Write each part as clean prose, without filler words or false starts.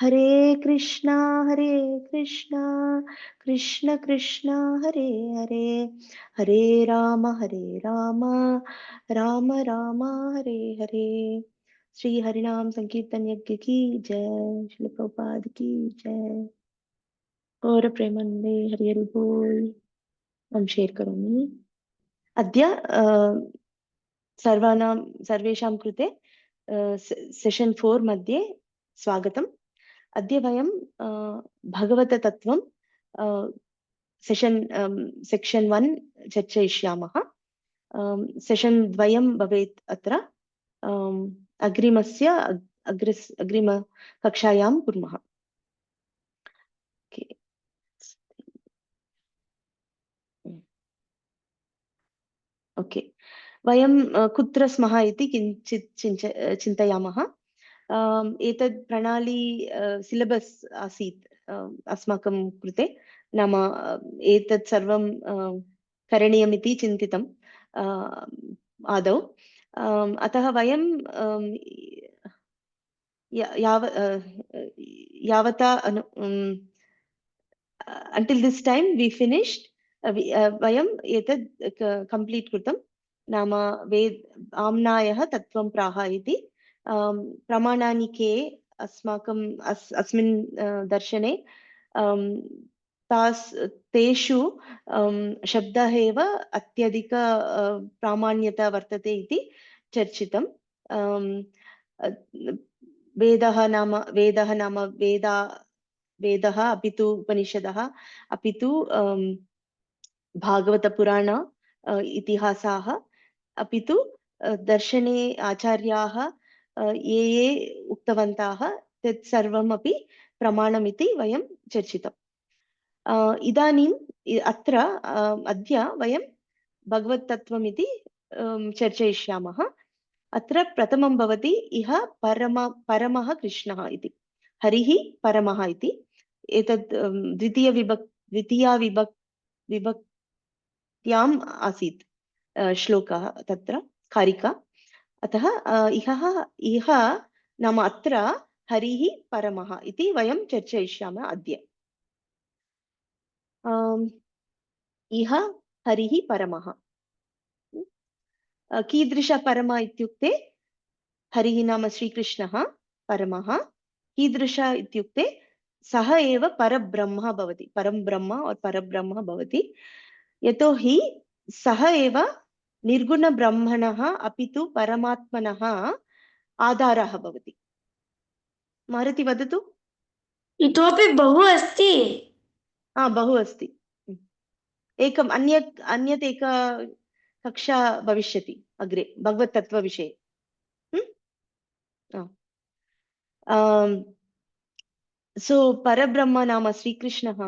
हरे कृष्णा कृष्ण कृष्ण हरे हरे, हरे राम राम राम हरे हरे। श्री हरिनाम संकीर्तन यज्ञ की जय, श्रील प्रभुपाद की जय। गौर प्रेमंदे हरि हरि बोल। हम शेयर करोमि अद्य सर्वेषां कृते सेशन 4 मध्ये स्वागतम्। अद्य वयं भगवततत्त्वं सेक्शन 1 चर्चयिष्यामः। सेशन 2 भवेत् अत्र। अग्रिमकक्षायां कुर्मः। ओके, वयं कुत्र स्मः इति किञ्चित् चिन्तयामः। एतद् प्रणाली सिलेबस् आसीत् अस्माकं कृते, नाम एतत् सर्वं करणीयमिति चिन्तितम् आदौ। अतः वयं यावता until this time we finished, वयम् एतद् कंप्लीट कृतं। नाम आम्नायः तत्त्वं प्राह इति प्रमाणानि के अस्माकं अस्मिन् दर्शने, तेषु शब्दः एव अत्यधिक प्रामाण्यता वर्तते इति चर्चितं। वेदः नाम वेदः अपि तु उपनिषदः, अपि तु भागवतपुराण इतिहासाः, अपि तु दर्शने आचार्याः ये उक्तवन्तः तत् सर्वमपि प्रमाणमिति वयं चर्चितम्। इदानीम् अत्र अद्य वयं भगवत-तत्त्वमिति चर्चयिष्यामः। अत्र प्रथमं भवति इह परमः कृष्णः इति, हरिः परमः इति। एतत् द्वितीया विभक्त्याम् आसीत् श्लोकः तत्र, कारिका। अतः इह नाम अत्र हरिः परमः इति वयं चर्चयिष्यामः अद्य। इह हरिः परमः। कीदृश परम इत्युक्ते, हरिः नाम श्रीकृष्णः परमः। कीदृश इत्युक्ते सः एव परब्रह्म भवति, परं ब्रह्म और परब्रह्म भवति। यतोहि सः एव निर्गुणब्रह्मणः अपि तु परमात्मनः आधारः भवति। मारुति वदतु। इतोपि बहु अस्ति। बहु अस्ति। एकम् अन्यत् एक कक्षा भविष्यति अग्रे भगवत्-तत्त्वविषये। सो परब्रह्म नाम श्रीकृष्णः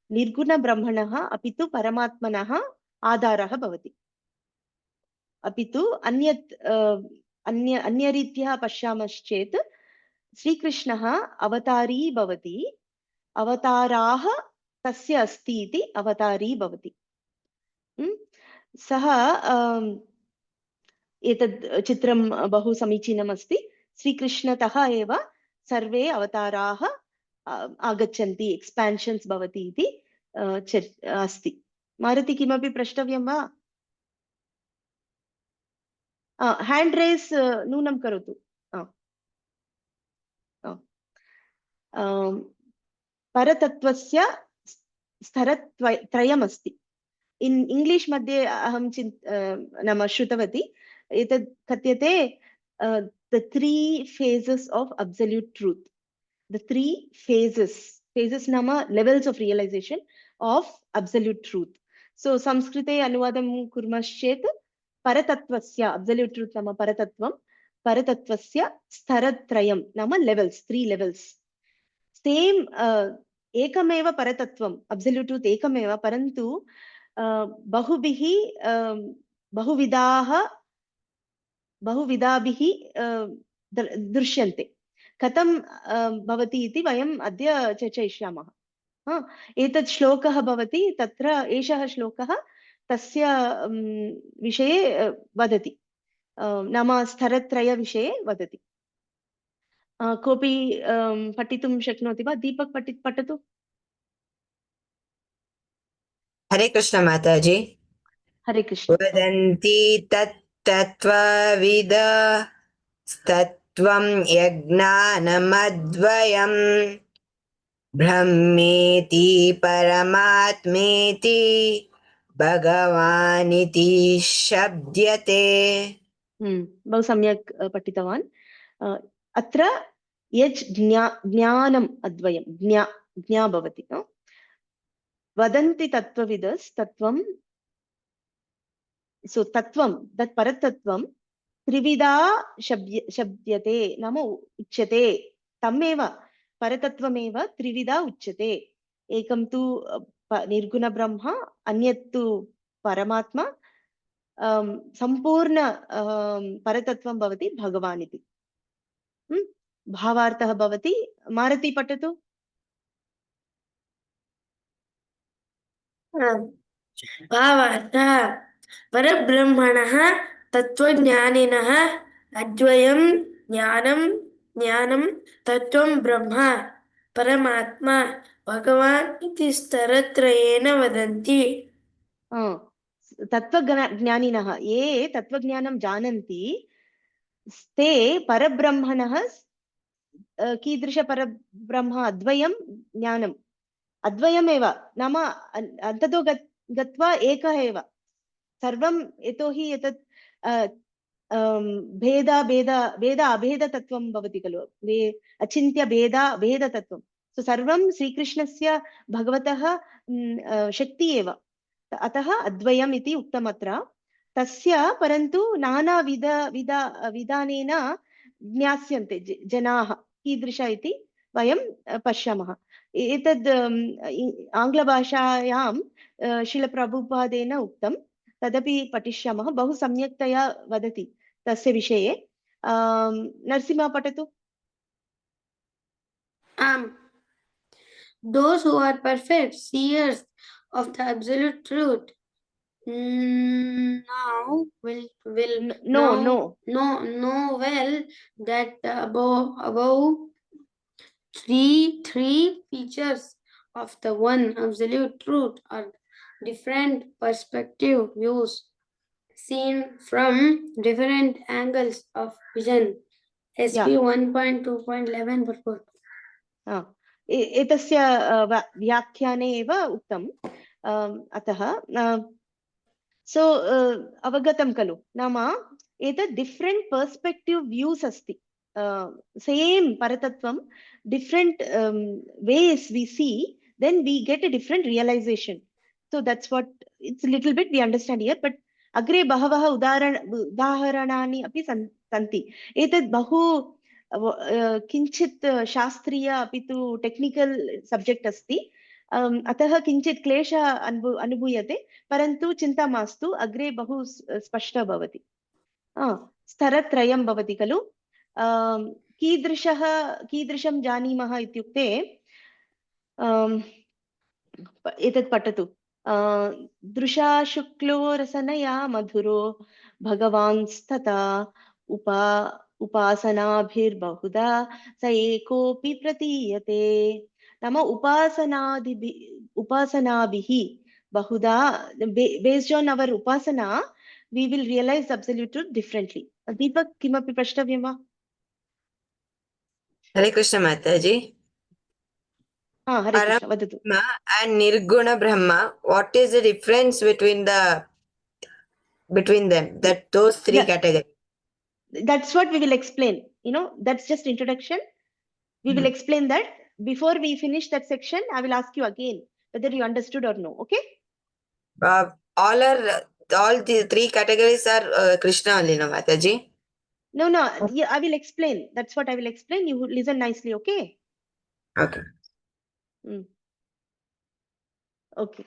निर्गुणब्रह्मणः अपि तु परमात्मनः आधारः भवति। अपि तु अन्यरीत्या पश्यामश्चेत् श्रीकृष्णः अवतारी भवति, अवताराः तस्य अस्ति इति अवतारी भवति। सः एतद् चित्रं बहु समीचीनम् अस्ति। श्रीकृष्णतः एव सर्वे अवताराः आगच्छन्ति, एक्स्पान्शन्स् भवति इति अस्ति। मारुति, किमपि प्रष्टव्यं वा? हैंड रेस नूनं करोतु। परतत्त्वस्य स्तरत्रयम् अस्ति। इंग्लिश मध्ये अहं नाम श्रुतवती, एतत् कथ्यते the three phases of absolute truth. The three phases नाम levels of realization of absolute truth. So संस्कृते अनुवादं कुर्मश्चेत् परतत्त्वस्य, absolute truth नाम परतत्त्वं, परतत्त्वस्य स्तरत्रयं नाम levels, 3 levels. सेम् एकमेव परतत्त्वं, absolute truth एकमेव, परन्तु बहुभिः बहुविधाभिः दृश्यन्ते। कथं भवति इति वयम् अद्य चर्चयिष्यामः। एतत् श्लोकः भवति, तत्र एषः श्लोकः तस्य विषये वदति, नाम स्तरत्रयविषये वदति। कोऽपि पठितुं शक्नोति वा? दीपक् पठतु. हरे कृष्ण माताजी. हरे कृष्ण. वदन्ति तत्त्वविदस्तत्त्वं यज्ञानमद्वयम् ब्रह्मेति परमात्मेति भगवानिति शब्द्यते. बहु सम्यक् पठितवान्. अत्र यज् ज्ञानम् अद्वयं ज्ञा भवति. वदन्ति तत्त्वविदस्तत्त्वं. सो तत्त्वं, तत् परतत्त्वं त्रिविधा शब्द्यते, नाम उच्यते. तमेव परतत्त्वमेव त्रिविधा उच्यते. एकं तु निर्गुणब्रह्म, अन्यत् तु परमात्मा, सम्पूर्ण परतत्त्वं भवति भगवान् इति. भावार्थः भवति. मारुति पठतु. भावार्थः परब्रह्मणः तत्त्वज्ञानिनः अद्वयं ज्ञानं तत्त्वं ब्रह्म परमात्मा भगवान् इति स्तरत्रयेण वदन्ति. तत्त्वज्ञानिनः, ये तत्त्वज्ञानं जानन्ति, ते परब्रह्मणः. कीदृश परब्रह्म? अद्वयं ज्ञानम्. अद्वयमेव, नाम अन्ततो गत्वा एकः एव सर्वं. यतोहि एतत् भेद अभेदतत्त्वं भवति खलु. अचिन्त्य भेदतत्त्वं. सो सर्वं श्रीकृष्णस्य भगवतः शक्ति एव. अतः अद्वयम् इति उक्तम् अत्र. तस्य परन्तु नानाविधानेन ज्ञास्यन्ते जनाः. कीदृश इति वयं पश्यामः. एतद् आङ्ग्लभाषायां शिलप्रभुपादेन उक्तं. तदपि पठिष्यामः. बहु सम्यक्तया वदति तस्य विषये. नरसिंह पठतु. Those who are perfect seers of the absolute truth now will know well that above three features of the one absolute truth are different perspective views seen from different angles of vision. SP 1.2.11 purport. एतस्य व्याख्याने एव उक्तम्. अतः सो अवगतं खलु. नाम एतत् different perspective views अस्ति. सेम् परतत्त्वं different ways we see, then we get a different realization. So that's what it's a little bit we understand here. But अग्रे बहवः उदाहरणानि अपि सन्ति. एतत् बहु किञ्चित् शास्त्रीय अपि तु टेक्निकल् सब्जेक्ट् अस्ति. अतः किञ्चित् क्लेशः अनुभूयते. परन्तु चिन्ता मास्तु, अग्रे बहु स्पष्टः भवति. स्तरत्रयं भवति खलु. कीदृशं जानीमः इत्युक्ते एतत् पठतु. दृशा शुक्लो रसनया मधुरो भगवांस्तथा उपासनाभिर्बहुधा स एकोऽपि प्रतीयते. नाम उपासनाभिः बहुधा, based on our upasana, we will realize absolute truth differently. दीपक, किमपि प्रष्टव्यं वा? हरे कृष्ण माताजी. हरे कृष्ण, वदतु. And nirguna brahma, what is the difference between them, that those three categories? That's what we will explain. That's just introduction. We will explain that. Before we finish that section, I will ask you again whether you understood or no. Okay? All the three categories are Krishna only, no Mataji? No. Yeah, I will explain. That's what I will explain. You listen nicely. Okay? Okay. Okay.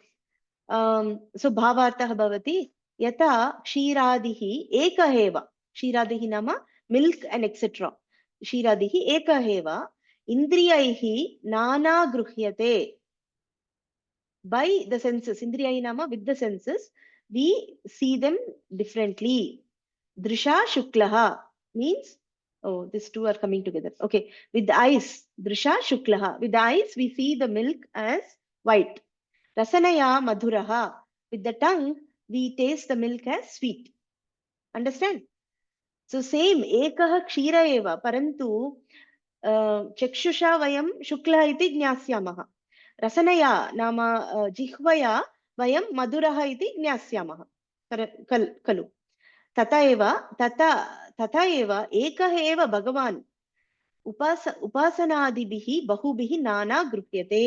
So bhavartah bhavati yata kshiradihi ekaheva. Kshiradihi nama milk and etc. Kshiradihi ekaheva indriyaihi nana gruhyate. By the senses, indriyai nama, with the senses, we see them differently. Drisha shuklaha means Oh, these two are coming together. Okay. With the eyes, Drisha Shuklaha. With the eyes, we see the milk as white. Rasanaya Madhuraha. With the tongue, we taste the milk as sweet. Understand? So same, Ekaha Kshira eva. Parantu Chakshusha vayam Shukla iti Jnasyamaha. Rasanaya nama Jihvaya vayam Madhuraha iti Jnasyamaha. Kalu. तथा एव एकः एव भगवान् उपासनादिभिः बहुभिः नाना गृह्यते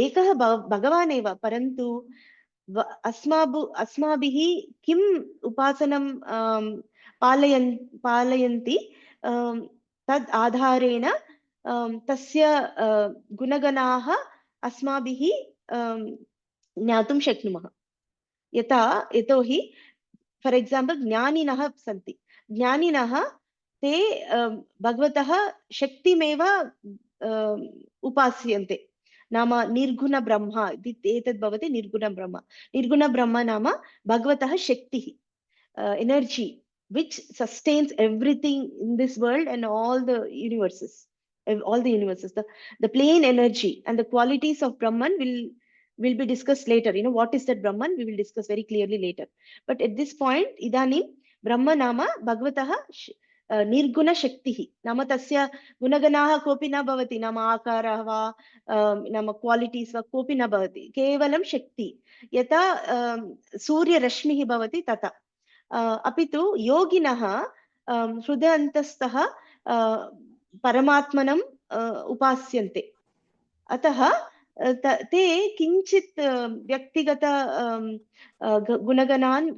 एकः भगवान् एव परन्तु अस्माभिः किम् उपासनं पालयन्ति तद् आधारेण तस्य गुणगणाः अस्माभिः ज्ञातुं शक्नुमः यतोहि For example, Jnāninah santi. Jnāninah te Bhagavataha Shaktimeva upasyante. Nama Nirguna Brahma. Etad bhavati Nirguna Brahma. Nirguna Brahma nama Bhagavataha Shakti. Energy which sustains everything in this world and all the universes. All the universes. The plain energy and the qualities of Brahman will be discussed later. You know, what is that Brahman? We will discuss very clearly later. But at this point, Idanim, Brahma nama Bhagavataha Nirguna Shaktihi. Nama tasya gunaganaha kopi na bhavati. Nama akaraha va, nama qualities va kopi na bhavati. Kevalam Shakti. Yata Surya Rashmihi bhavati tata. Apitu Yoginaha Hrudayantastaha Paramatmanam Upasyante. Ataha ते किंचित व्यक्तिगत गुणगणान्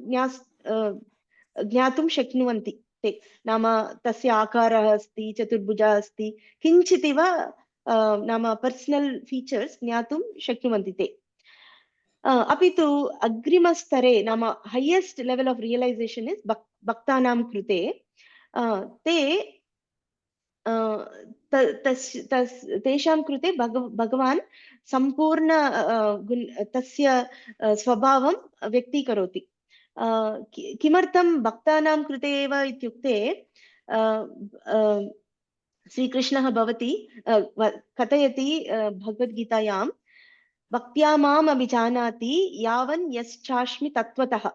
ज्ञातुं शक्नुवन्ति ते नाम तस्य आकारः अस्ति चतुर्भुजः अस्ति किंचितिव नाम पर्सनल फीचर्स ज्ञातुं शक्नुवन्ति ते अपि तु अग्रिमस्तरे नाम highest level of realisation is भक्तानां कृते ते तेषां कृते भगवान् संपूर्ण तस्य स्वभावं व्यक्तीकरोति किमर्थं भक्तानां कृते एव इत्युक्ते श्रीकृष्णः भवति कथयति भगवद्गीतायां भक्त्या माम् अभिजानाति यावन् यश्चास्मि तत्त्वतः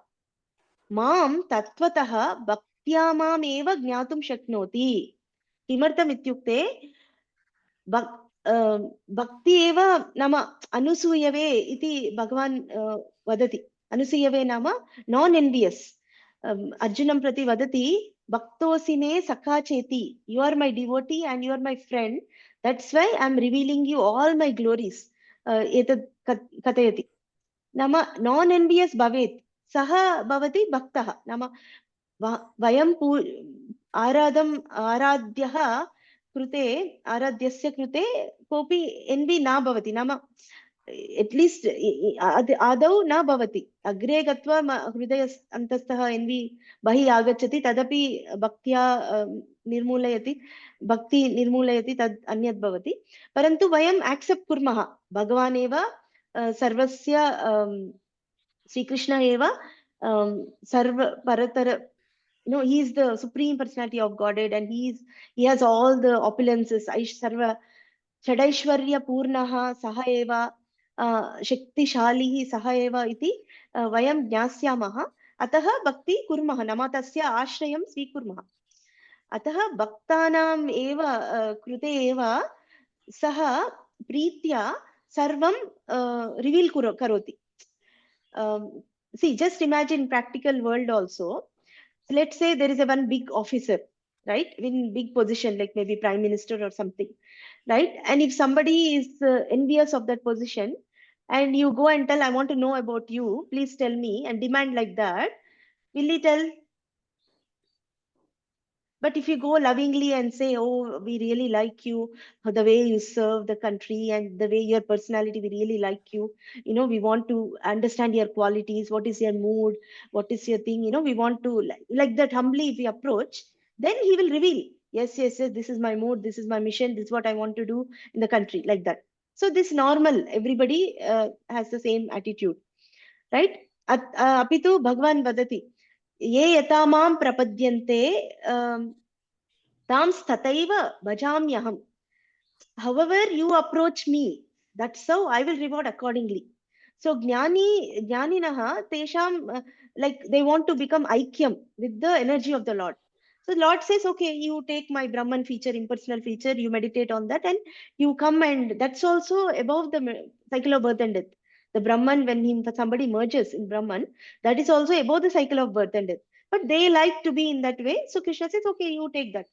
मां तत्त्वतः भक्त्या माम् एव ज्ञातुं शक्नोति किमर्थम् इत्युक्ते भक्ति एव नाम अनुसूयवे इति भगवान् वदति अनुसूयवे नाम नॉन एन्वियस अर्जुनं प्रति वदति भक्तोऽसि मे सखा चेति you are my devotee and you are my friend that's why I am revealing you all my glories एतत् कथयति नाम नॉन एन्वियस भवेत् सः भवति भक्तः नाम वयं आराध्यः कृते आराध्यस्य कृते कोऽपि एन्वी न भवति नाम एट्लीस्ट आदौ न भवति अग्रे गत्वा हृदय अन्तस्थः एन्वी बहिः आगच्छति तदपि भक्त्या निर्मूलयति भक्ति निर्मूलयति तद् अन्यत् भवति परन्तु वयम् एक्सेप्ट कुर्मः भगवान् एव सर्वस्य श्रीकृष्ण एव सर्वपरतर he is the supreme personality of Godhead and he has all the opulences sarva chadaishwarya purnaha saha eva shaktishaalihi saha eva iti vayam jnasyamah atah bhakti kurmah nama tasya ashrayam svikurmah atah bhaktanam eva krute eva saha preetya sarvam reveal karoti see just imagine practical world also. Let's say there is a one big officer, right, in big position like maybe prime minister or something, right, and if somebody is envious of that position and you go and tell I want to know about you, please tell me, and demand like that, will he tell? But if you go lovingly and say, oh, we really like you, the way you serve the country and the way your personality, we really like you, we want to understand your qualities, what is your mood, what is your thing, we want to, like that humbly if we approach, then he will reveal, yes, this is my mood, this is my mission, this is what I want to do in the country, like that. So this normal, everybody has the same attitude, right? Apitu Bhagavan vadati. Ye yatamam prapadyante Tam stataiva bhajamyaham. However you approach me, that's how I will reward accordingly. So jnaninaha tesham, like they want to become aikyam with the energy of the Lord. So Lord says, okay, you take my Brahman feature, impersonal feature, you meditate on that, and you come, and that's also above the cycle of birth and death. The Brahman, when somebody merges in Brahman, that is also above the cycle of birth and death. But they like to be in that way. So Krishna says, okay, you take that.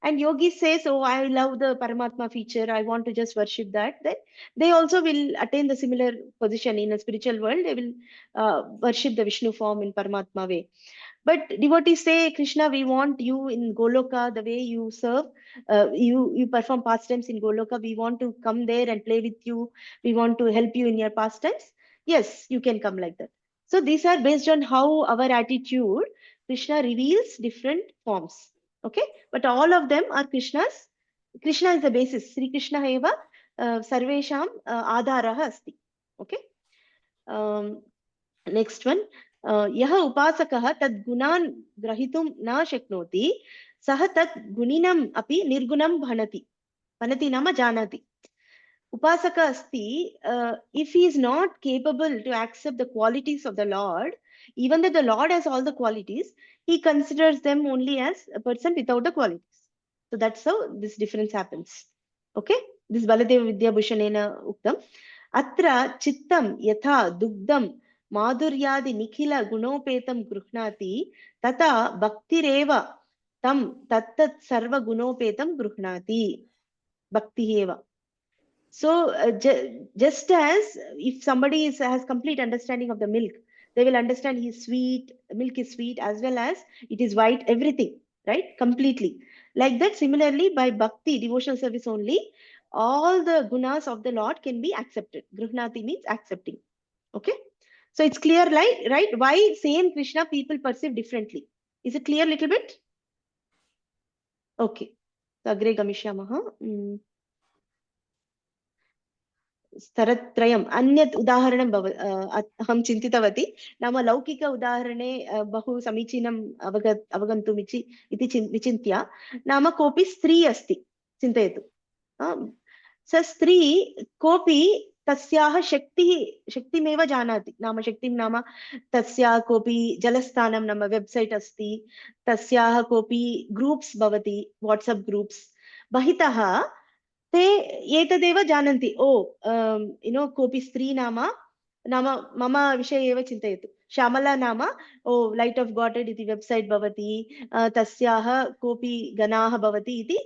And yogi says, oh, I love the Paramatma feature, I want to just worship that. Then they also will attain the similar position in a spiritual world. They will worship the Vishnu form in Paramatma way. But devotees say, Krishna, we want you in Goloka, the way you serve, you perform pastimes in Goloka. We want to come there and play with you. We want to help you in your pastimes. Yes, you can come like that. So these are based on how our attitude, Krishna reveals different forms. Okay, but all of them are Krishna's. Krishna is the basis. Śrī Kṛṣṇaḥ eva sarvesham ādhārah asti. Okay. Next one. यः उपासकः तद् गुणान् ग्रहीतुं न शक्नोति सः तत् गुणिनम् अपि निर्गुणं भणति. भणति नाम जानाति. Upasaka asti, if he is not capable to accept the qualities of the Lord, even though the Lord has all the qualities, he considers them only as a person without the qualities. So that's how this difference happens. Okay, this Baladeva Vidya Bhushanena Uktam. Atra chittam yatha dugdam madhuryadi nikhila gunopetam gruhnati tata bhaktireva tam tattat sarva gunopetam gruhnati. Bhakti eva. So just as if somebody has complete understanding of the milk, they will understand his sweet, milk is sweet as well as it is white, everything, right? Completely. Like that, similarly, by bhakti, devotional service only, all the gunas of the Lord can be accepted. Gruhnati means accepting. Okay. So it's clear, right? Why same Krishna people perceive differently? Is it clear a little bit? Okay. So agre gamishyamaha. स्तरत्रयम् अन्यत् उदाहरणं अहं चिन्तितवती नाम लौकिक उदाहरणे बहु समीचीनम् अवगन्तुम् इति विचिन्त्य नाम कोऽपि स्त्री अस्ति चिन्तयतु स स्त्री कोऽपि तस्याः शक्तिमेव जानाति नाम शक्तिं नाम तस्याः कोऽपि जलस्थानं नाम वेब्सैट् अस्ति तस्याः कोऽपि ग्रूप्स् भवति वाट्सप् ग्रूप्स् बहितः ते एतदेव जानन्ति ओ कोऽपि स्त्री नाम मम विषये एव चिन्तयतु श्यामला नाम ओ लाइट ऑफ गॉडेड इति वेबसाइट भवति तस्याः कोऽपि गणाः भवति इति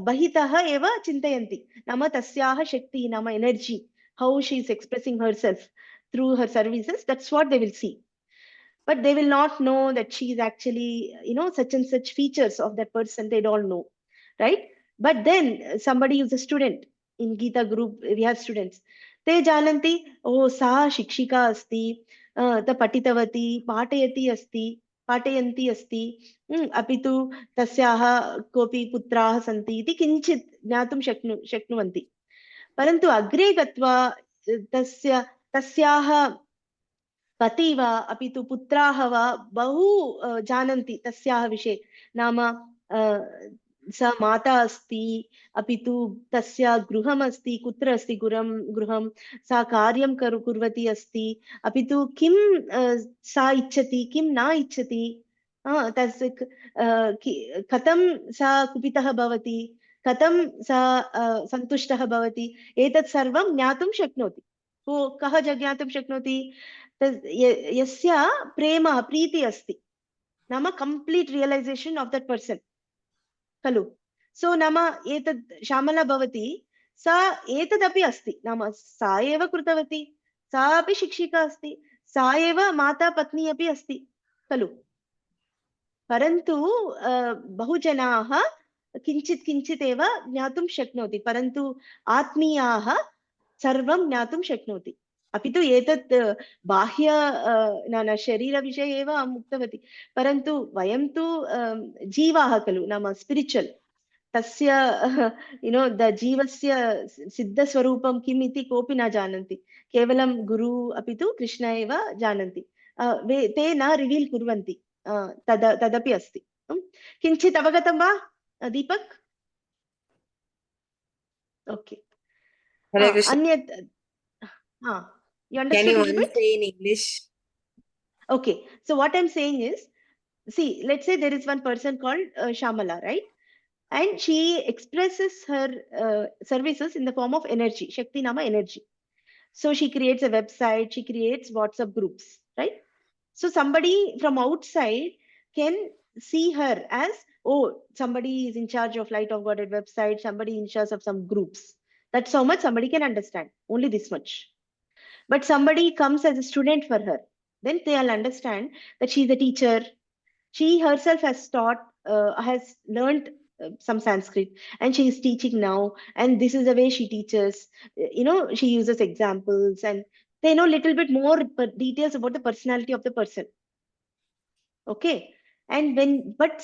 बहितः एव चिन्तयन्ति नाम तस्याः शक्तिः नाम energy how she is expressing herself through her services, that's what they will see. But they will not know that she is actually such and such features of that person. They don't know, right? But then somebody who's a student in Gita group, we have students, te jananti, oh, sa shikshika asti, ta patitavati, patayati asti, पाठयन्ती अस्ति अपि तु तस्याः कोऽपि पुत्राः सन्ति इति किञ्चित् ज्ञातुं शक्नुवन्ति परन्तु अग्रे गत्वा तस्याः पति वा अपि तु पुत्राः वा बहु जानन्ति तस्याः विषये नाम सा माता अस्ति अपि तु तस्य गृहम् अस्ति कुत्र अस्ति गृहं सा कार्यं कुर्वती अस्ति अपि तु किं सा इच्छति किं न इच्छति तस्य कथं सा कुपितः भवति कथं सा सन्तुष्टः भवति एतत् सर्वं ज्ञातुं शक्नोति कः ज्ञातुं शक्नोति यस्य प्रेम प्रीति अस्ति नाम complete realization of that person खलु सो नाम एतद् श्यामला भवति सा एतदपि अस्ति नाम सा एव कृतवती सा अपि शिक्षिका अस्ति सा एव माता पत्नी अपि अस्ति खलु परन्तु बहुजनाः किञ्चित् एव ज्ञातुं शक्नोति परन्तु आत्मीयाः सर्वं ज्ञातुं शक्नोति अपि तु एतत् बाह्य न शरीरविषये एव अहम् उक्तवती परन्तु वयं तु जीवाः खलु नाम स्पिरिचुवल् तस्य द जीवस्य सिद्धस्वरूपं किम् इति कोऽपि न जानन्ति केवलं गुरु अपि तु कृष्ण एव जानन्ति ते न रिवील् कुर्वन्ति तदपि अस्ति किञ्चित् अवगतं वा Deepak? Okay. Hare Krishna. Anyat, you Can understood you a little once bit? say in English? Okay. So what I'm saying is, see, let's say there is one person called Śyāmalā, right? And she expresses her services in the form of energy, Shakti Nama energy. So she creates a website, she creates WhatsApp groups, right? So somebody from outside can see her as, oh, somebody is in charge of Light of Godhead website, somebody in charge of some groups. That's how much somebody can understand, only this much. But somebody comes as a student for her, then they'll understand that she's a teacher. She herself has taught, has learned some Sanskrit, and she is teaching now. And this is the way she teaches. She uses examples, and they know little bit more details about the personality of the person. Okay. But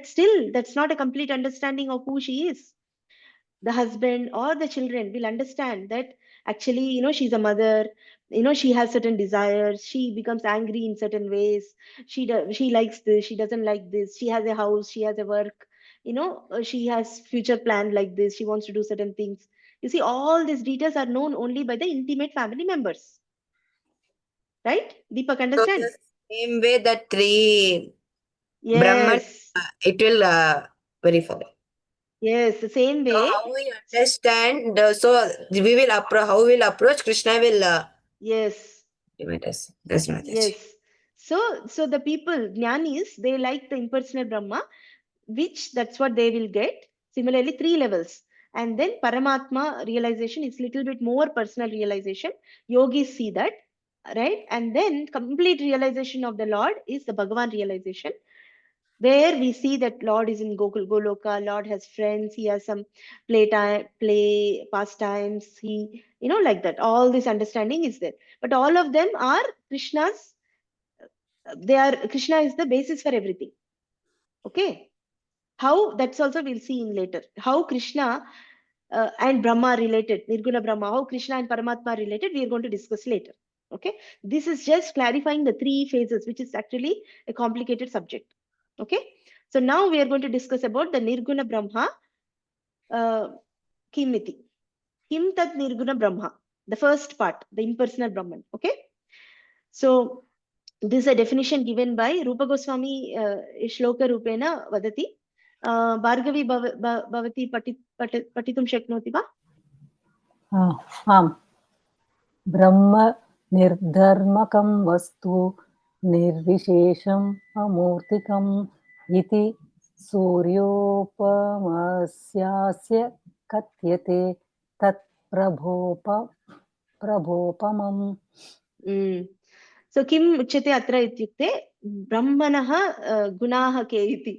still, that's not a complete understanding of who she is. The husband or the children will understand that actually, she's a mother, she has certain desires, she becomes angry in certain ways, she likes this, she doesn't like this, she has a house, she has a work, she has future plan like this, she wants to do certain things. You see, all these details are known only by the intimate family members, right? Deepak, So understand? the same way that three Brahman, Yes, it will verify. yes, the same So way. how we understand? So we will how we'll approach Krishna will Yes. implement us. That's Mataji. Yes. So the people, jnanis, they like the impersonal Brahma, which that's what they will get. Similarly, 3 levels. And then Paramatma realization is little bit more personal realization. Yogis see that, right? And then complete realization of the Lord is the Bhagavan realization, where we see that Lord is in Goloka, Lord has friends, he has some play pastimes, he, like that. All this understanding is there. But all of them are Krishna's, Krishna is the basis for everything. Okay. How, that's also we'll see in later. How Krishna and Brahma are related, Nirguna Brahma, how Krishna and Paramatma are related, we are going to discuss later. Okay. This is just clarifying the 3 phases, which is actually a complicated subject. Okay. So now we are going to discuss about the Nirguna Brahma, Kimiti. Kim Tat Nirguna Brahma, the first part, the impersonal Brahman. Okay. So this is a definition given by Rupa Goswami, Shloka Rupena Vadati. Bhargavi Bhavati Patitum Shaknoti va? आम् ब्रह्म निर्धर्मकं वस्तु निर्विशेषम् अमूर्तिकम् इति सूर्योपमस्यास्य कथ्यते तत् प्रभोपमम्. So kim uchyate atra ityukte brahmanah gunaah ke iti.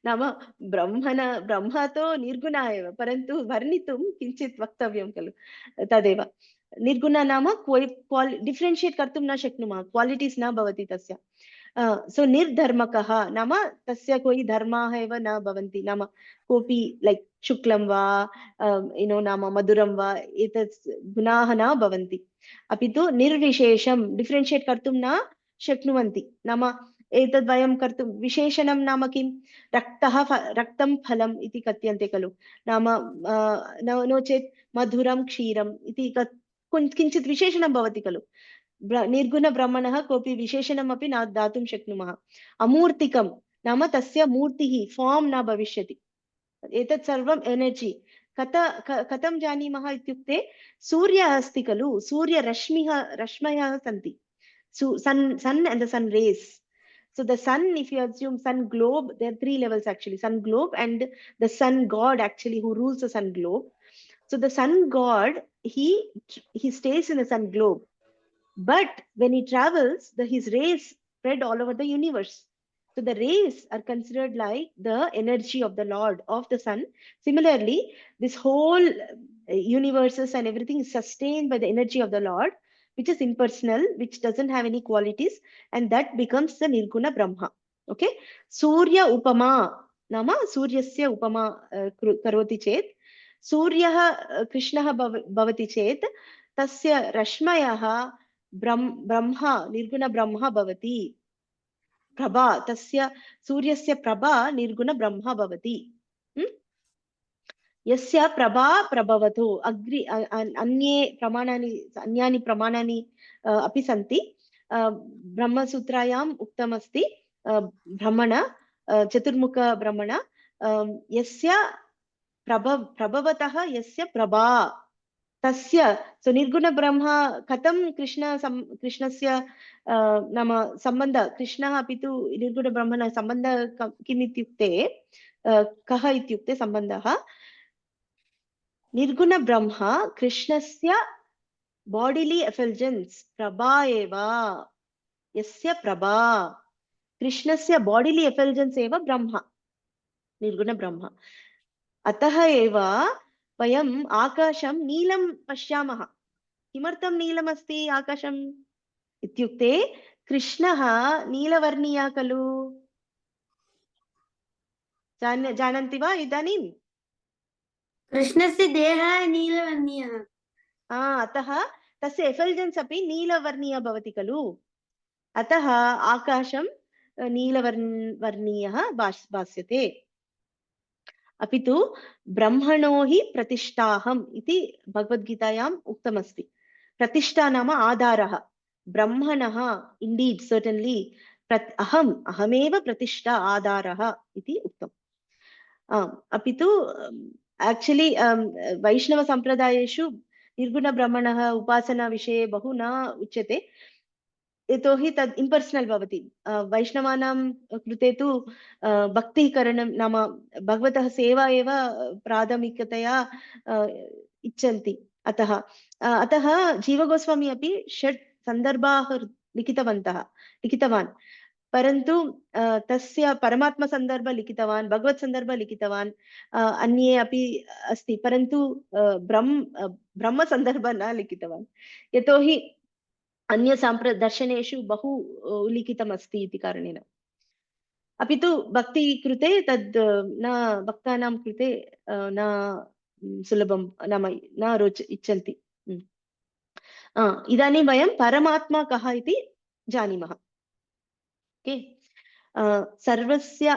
Nama brahma to nirguna eva parantu varnitum kinchit vaktavyam khalu tadeva. Nirguna nama differentiate kartum na shaknumah, qualities na bhavati tasya. So nirdharmakah nama tasya koi dharma eva na bhavanti, nama kopi like shuklam va, nama maduram va, etat gunaah na bhavanti. अपितु निर्विशेषं differentiate कर्तुं न शक्नुवन्ति. नाम एतद् वयं कर्तुं विशेषणं नाम किं, रक्तं फलम् इति कथ्यन्ते खलु. नाम नो चेत् मधुरं क्षीरम् इति किञ्चित् विशेषणं भवति खलु. निर्गुण ब्रह्मणः कोऽपि विशेषणमपि न दातुं शक्नुमः. अमूर्तिकं नाम तस्य मूर्तिः फॉर्म न भविष्यति. एतत् सर्वम् एनर्जी. कथं जानीमः इत्युक्ते सूर्यः अस्ति खलु, रश्मयः सन्ति. sun and the sun rays. So the sun, if you assume sun globe, there are 3 levels actually: sun globe and the sun god actually who rules the sun globe. So the sun god, he stays in the sun globe, but when he travels, his rays spread all over the universe. So the rays are considered like the energy of the Lord, of the sun. Similarly, this whole universes and everything is sustained by the energy of the Lord, which is impersonal, which doesn't have any qualities, and that becomes the Nirguna Brahma. Okay. Surya Upama, nama Suryasya Upama karoti chet. Suryah Krishnah bhavati chet, tasya rashmayah Brahma निर्गुण ब्रह्मा भवति. प्रभा तस्य सूर्यस्य प्रभा निर्गुण ब्रह्मा भवति. यस्य प्रभा प्रभवतु अग्रि अन्यानि प्रमाणानि अपि सन्ति ब्रह्मसूत्रायाम् उक्तमस्ति ब्रह्मण चतुर्मुख ब्रह्मण यस्य प्रभवतः यस्य प्रभा तस्य निर्गुण ब्रह्म कथं कृष्णस्य नाम सम्बन्ध कृष्णः अपि तु निर्गुण ब्रह्मण सम्बन्ध किम् इत्युक्ते कः इत्युक्ते सम्बन्धः निर्गुण ब्रह्म कृष्णस्य bodily effulgence प्रभा एव यस्य प्रभा कृष्णस्य bodily effulgence एव ब्रह्म निर्गुण ब्रह्म अतः एव वयम् आकाशं नीलं पश्यामः किमर्थं नीलम् अस्ति आकाशम् इत्युक्ते कृष्णः नीलवर्णीयः खलु जानन्ति वा इदानीं कृष्णस्य देहः नीलवर्णीयः अतः तस्य एफल्जेन्स् अपि नीलवर्णीयः भवति खलु अतः आकाशं नीलवर्णीयः भास्यते अपि तु ब्रह्मणो हि प्रतिष्ठाहम् इति भगवद्गीतायाम् उक्तमस्ति प्रतिष्ठा नाम आधारः ब्रह्मणः इण्डीड् सर्टन्लि अहमेव प्रतिष्ठा आधारः इति उक्तम् अपि तु एक्चुअली वैष्णवसम्प्रदायेषु निर्गुणब्रह्मणः उपासना विषये बहु न उच्यते यतोहि तद् impersonal भवति वैष्णवानां कृते तु भक्तिः करणं नाम भगवतः सेवा एव प्राथमिकतया इच्छन्ति अतः जीवगोस्वामी अपि 6 सन्दर्भाः लिखितवान् परन्तु तस्य परमात्मा सन्दर्भ लिखितवान् भगवत् सन्दर्भ लिखितवान् अन्ये अपि अस्ति परन्तु ब्रह्म सन्दर्भ न लिखितवान् यतोहि अन्य दर्शनेषु बहु लिखितमस्ति इति कारणेन अपि तु भक्ति कृते तद् न भक्तानां कृते न सुलभं नाम न इच्छन्ति इदानीं वयं परमात्मा कः इति जानीमः ओके सर्वस्य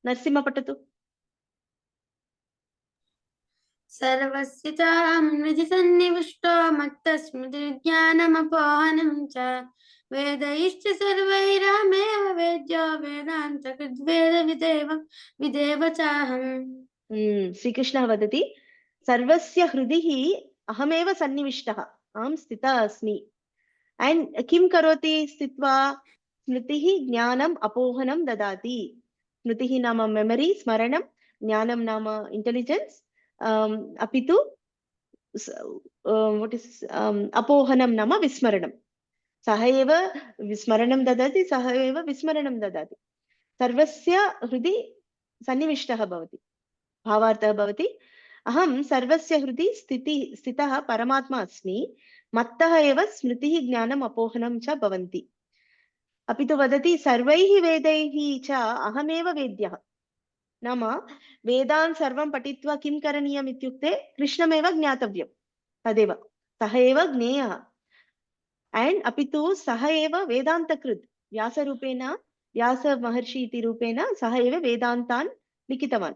नरसिंह पठतु सर्वस्य चाहं सन्निविष्टो मत्तस्मृतिज्ञानमपोहनं च वेदैश्च सर्वैरहमेव वेद्यो वेदान्तकृद्वेदविदेव चाहम् श्रीकृष्णः वदति सर्वस्य हृदि अहमेव सन्निविष्टः अहं स्थितः अस्मि एंड किं करोति स्थित्वा स्मृतिः ज्ञानम् अपोहनं ददाति स्मृतिः नाम मेमरी स्मरणं ज्ञानं नाम इंटेलिजेंस अपि तु व्हाट इज अपोहनं नाम विस्मरणं सः एव विस्मरणं ददाति सः एव विस्मरणं ददाति सर्वस्य हृदि सन्निविष्टः भवति भावार्थः भवति अहं सर्वस्य हृदि स्थितः परमात्मा अस्मि मत्तः एव स्मृतिः ज्ञानम् अपोहनं च भवन्ति अपि तु वदति सर्वैः वेदैः च अहमेव वेद्यः नाम वेदान् सर्वं पठित्वा किं करणीयम् इत्युक्ते कृष्णमेव ज्ञातव्यं तदेव सः एव ज्ञेयः एंड अपि तु सः एव वेदान्तकृत् व्यासरूपेण व्यास महर्षि इति रूपेण सः एव वेदान्तान् लिखितवान्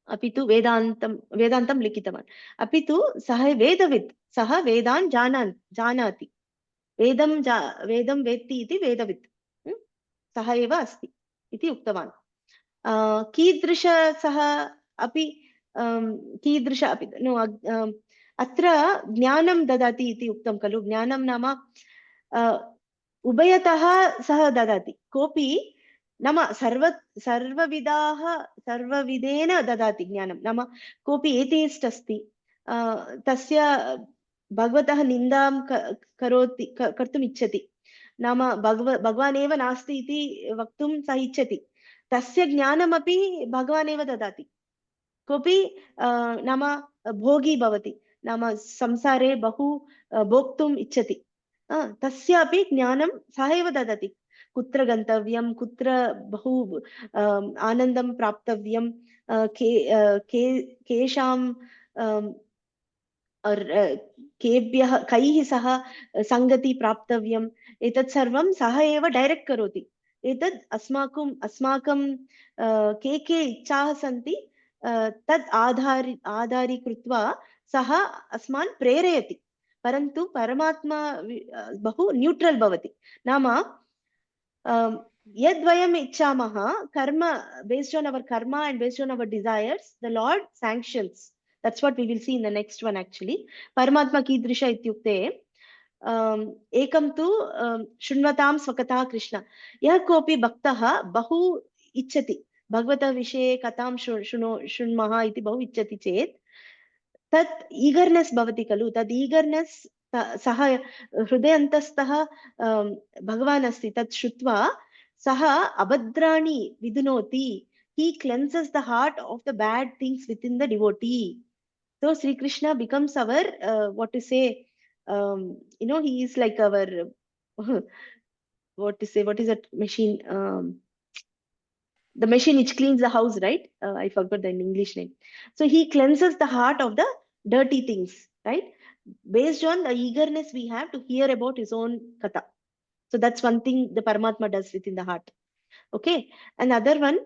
अपि तु वेदान्तं लिखितवान् अपि तु सः वेदवित् सः वेदान् जानाति वेदं वेत्ति इति वेदवित् सः एव अस्ति इति उक्तवान् कीदृश सः अपि कीदृश अपि अत्र ज्ञानं ददाति इति उक्तं खलु ज्ञानं नाम उभयतः सः ददाति कोऽपि नाम सर्वविधेन ददाति ज्ञानं नाम कोऽपि एथेइस्ट् अस्ति तस्य भगवतः निन्दां कर्तुम् इच्छति नाम भगवान् एव नास्ति इति वक्तुं सः इच्छति तस्य ज्ञानमपि भगवान् एव ददाति कोऽपि नाम भोगी भवति नाम संसारे बहु भोक्तुम् इच्छति तस्य अपि ज्ञानं सः एव ददाति कुत्र गन्तव्यं कुत्र बहु आनन्दं प्राप्तव्यं केषां केभ्यः कैः सह संगति प्राप्तव्यम् एतत् सर्वं सः एव डायरेक्ट करोति एतत् अस्माकं के इच्छाः सन्ति तद् आधारीकृत्वा सः अस्मान् प्रेरयति, परन्तु परमात्मा बहु न्यूट्रल् भवति। नाम यद्वयम् इच्छामः, कर्म, based on our karma and based on our desires, the Lord sanctions. That's what we will see in the next one actually. Paramatma कीदृश इत्युक्ते एकं तु शृण्वतां स्वकथा कृष्ण। यः कोऽपि भक्तः बहु इच्छति, भगवतः विषये कथां शृण्मः इति बहु इच्छति चेत् तत् ईगर्नेस् भवति खलु, तद् ईगर्नेस् सः हृदयन्तस्थः भगवान् अस्ति, तत् श्रुत्वा सः अभद्राणि विधुनोति. He cleanses the heart of the bad things within the devotee. So Sri Krishna becomes our what to say, he is like our what to say, what is that machine, the machine which cleans the house, right? I forgot the English name. So he cleanses the heart of the dirty things, right? Based on the eagerness we have to hear about his own katha. So that's one thing the Paramatma does within the heart. Okay. Another one,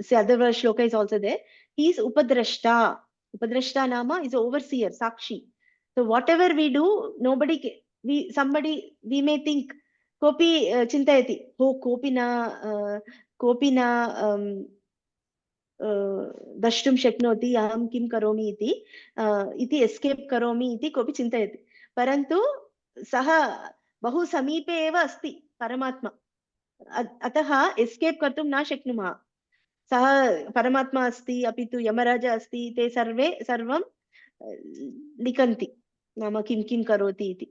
say other shloka is also there. He is Upadrashta. Upadrashta nama is overseer, Sakshi. So whatever we do, we may think, Kopi chintayati, ho kopi na dashtum shaknoti, aham kim karomi iti escape karomi iti kopi chintayati. Parantu saha बहु समीपे एव अस्ति परमात्मा, अतः escape कर्तुं न शक्नुमः. सः परमात्मा अस्ति, अपि तु यमराज अस्ति, ते सर्वं लिखन्ति, नाम किं किं करोति इति.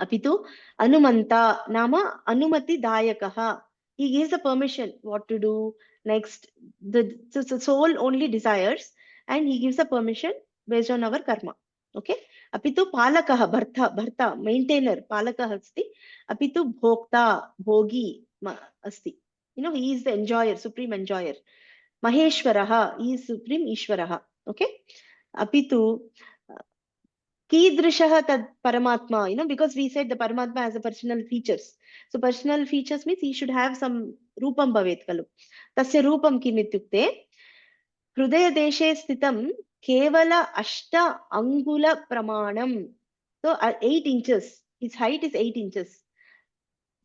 अपि तु अनुमन्ता नाम अनुमतिदायकः. He gives the permission what to do next. The soul only desires and he gives the permission based on our karma. Okay. अपि तु पालकः, भर्ता मेंटेनर पालकः अस्ति. अपि तु भोक्ता भोगी अस्ति. He is the enjoyer, supreme enjoyer. Maheshwarah, he is supreme Ishwarah. Okay. अपि तु कीदृशः तद् paramatma, because we said the paramatma has a personal features. So personal features means he should have some rupam bhavet kalu. Tasya rupam kim ityukte hridaya deshe sthitam kevala ashta angula pramanam. So 8 inches. His height is 8 inches.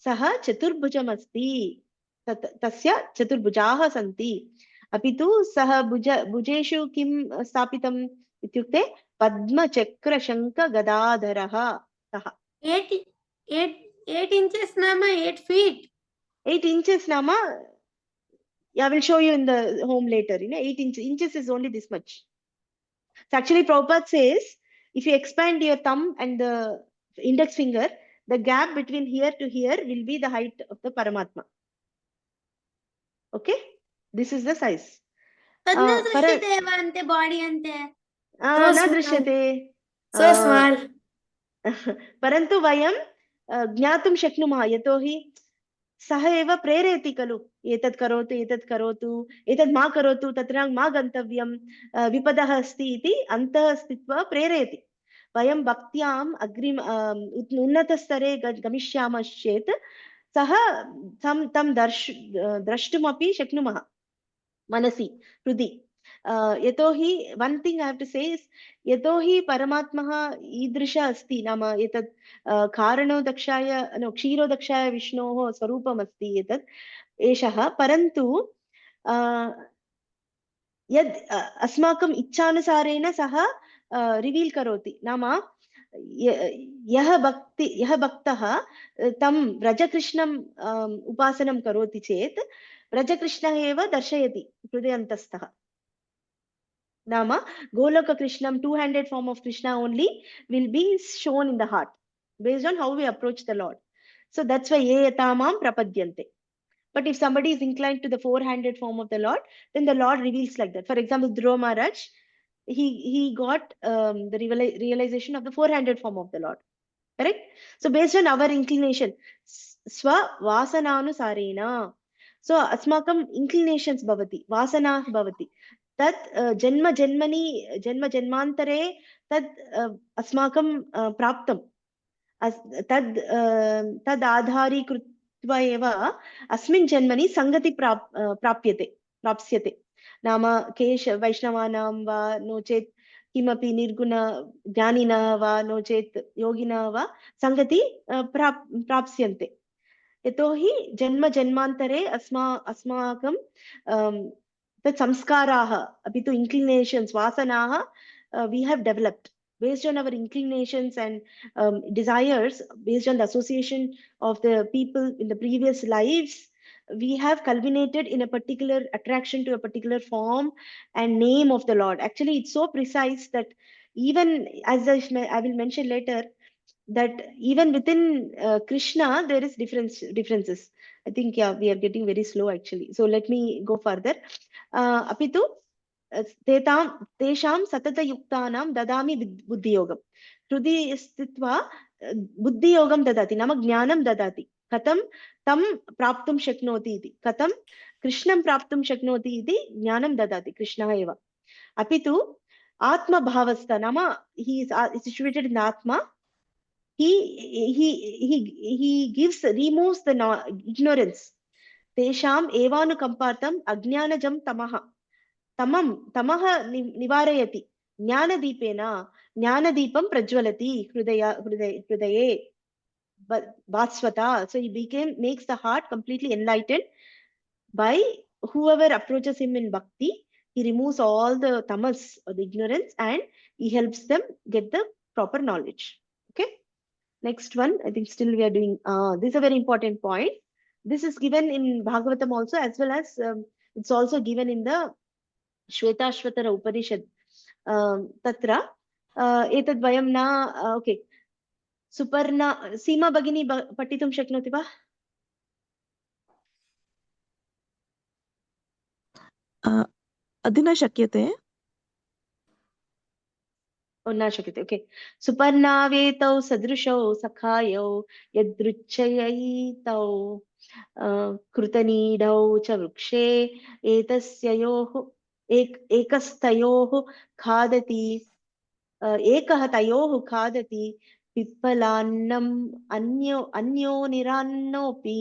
Saha chaturbhujam asti. Tasya chaturbhujaha santi. Apitu saha bhujeshu kim stapitam ityukte Padma Chakra Shanka Gadadharaha. 8 inches nama 8 feet. 8 inches nama, I will show you in the home later. 8 inches is only this much. So actually Prabhupada says, if you expand your thumb and the index finger, the gap between here to here will be the height of the Paramatma. Okay? This is the size. Tadna drishyate eva ante body ante. न दृश्यते. So small. परन्तु वयं ज्ञातुं शक्नुमः, यतोहि सः एव प्रेरयति खलु, एतत् करोतु, एतत् करोतु, एतत् मा करोतु, तत्र मा गन्तव्यं, विपदः अस्ति इति अन्तः स्थित्वा प्रेरयति. वयं भक्त्याम् उन्नतस्तरे गमिष्यामश्चेत् सः तं द्रष्टुमपि शक्नुमः मनसि, हृदि. यतोहि one thing I have to say is, यतोहि परमात्मः ईदृश अस्ति, नाम एतत् कारणोदक्षाय क्षीरोदक्षाय विष्णोः स्वरूपम् अस्ति एतत् एषः. परन्तु यद् अस्माकम् इच्छानुसारेण सः रिवील करोति. नाम यः भक्तः तं व्रजकृष्णम् उपासनं करोति चेत् व्रजकृष्णः एव दर्शयति हृदयन्तस्थः. Nama Goloka Krishnam, two-handed form of Krishna only will be shown in the heart based on how we approach the Lord. So that's why ye yatamam prapadyante. But if somebody is inclined to the four-handed form of the Lord, then the Lord reveals like that. For example, Dhruva Maharaj, he got the realization of the four-handed form of the Lord. Correct? So based on our inclination, swa vasananusarena. So asmakam inclinations bhavati, vasanah bhavati. तत् जन्म जन्मान्तरे तद् अस्माकं प्राप्तं, तद् आधारीकृत्वा एव अस्मिन् जन्मनि सङ्गति प्राप्स्यते. नाम केश वैष्णवानां वा नो चेत् किमपि निर्गुण ज्ञानिनः वा नो चेत् योगिनः वा सङ्गति प्राप्स्यन्ते यतोहि जन्म जन्मान्तरे अस्माकं तत् संस्काराः अपि तु inclinations वासनाः we have developed based on our inclinations and desires, based on the association of the people in the previous lives. We have culminated in a particular attraction to a particular form and name of the Lord. Actually, it's so precise that even as I will mention later, that even within Krishna there is differences. I think we are getting very slow actually. So let me go further. Apitu तेषां सततयुक्तानां ददामि बुद्धियोगं हृदि स्थित्वा बुद्धियोगं ददाति नाम ज्ञानं ददाति कथं तं प्राप्तुं शक्नोति इति कथं कृष्णं प्राप्तुं शक्नोति इति ज्ञानं ददाति कृष्णः एव अपि तु आत्मभावस्थ नाम he is situated in atma he removes the ignorance तेषाम् एवानुकम्पार्थम् अज्ञानजं तमः तमः निवारयति ज्ञानदीपेन ज्ञानदीपं प्रज्वलति हृदये भास्वता. So he makes the heart completely enlightened by whoever approaches him in bhakti. He removes all the tamas or the ignorance and he helps them get the proper knowledge. Okay, next one. I think still we are doing this is a very important point. This is given in Bhagavatam also, as well as it's also given in the Shvetashvatara उपनिषद तत्र एतद् वयं न okay Suparna सीमा भगिनी पठितुं शक्नोति वा? अधुना शक्यते न शक्यते. ओके सुपर्णावेतौ सदृशौ सखायौ यदृच्छयैतौ कृतनीडौ च वृक्षे एतस्योः एकस्तयोः खादति एकः तयोः खादति पिप्पलान्नम् अन्यो निरान्नोऽपि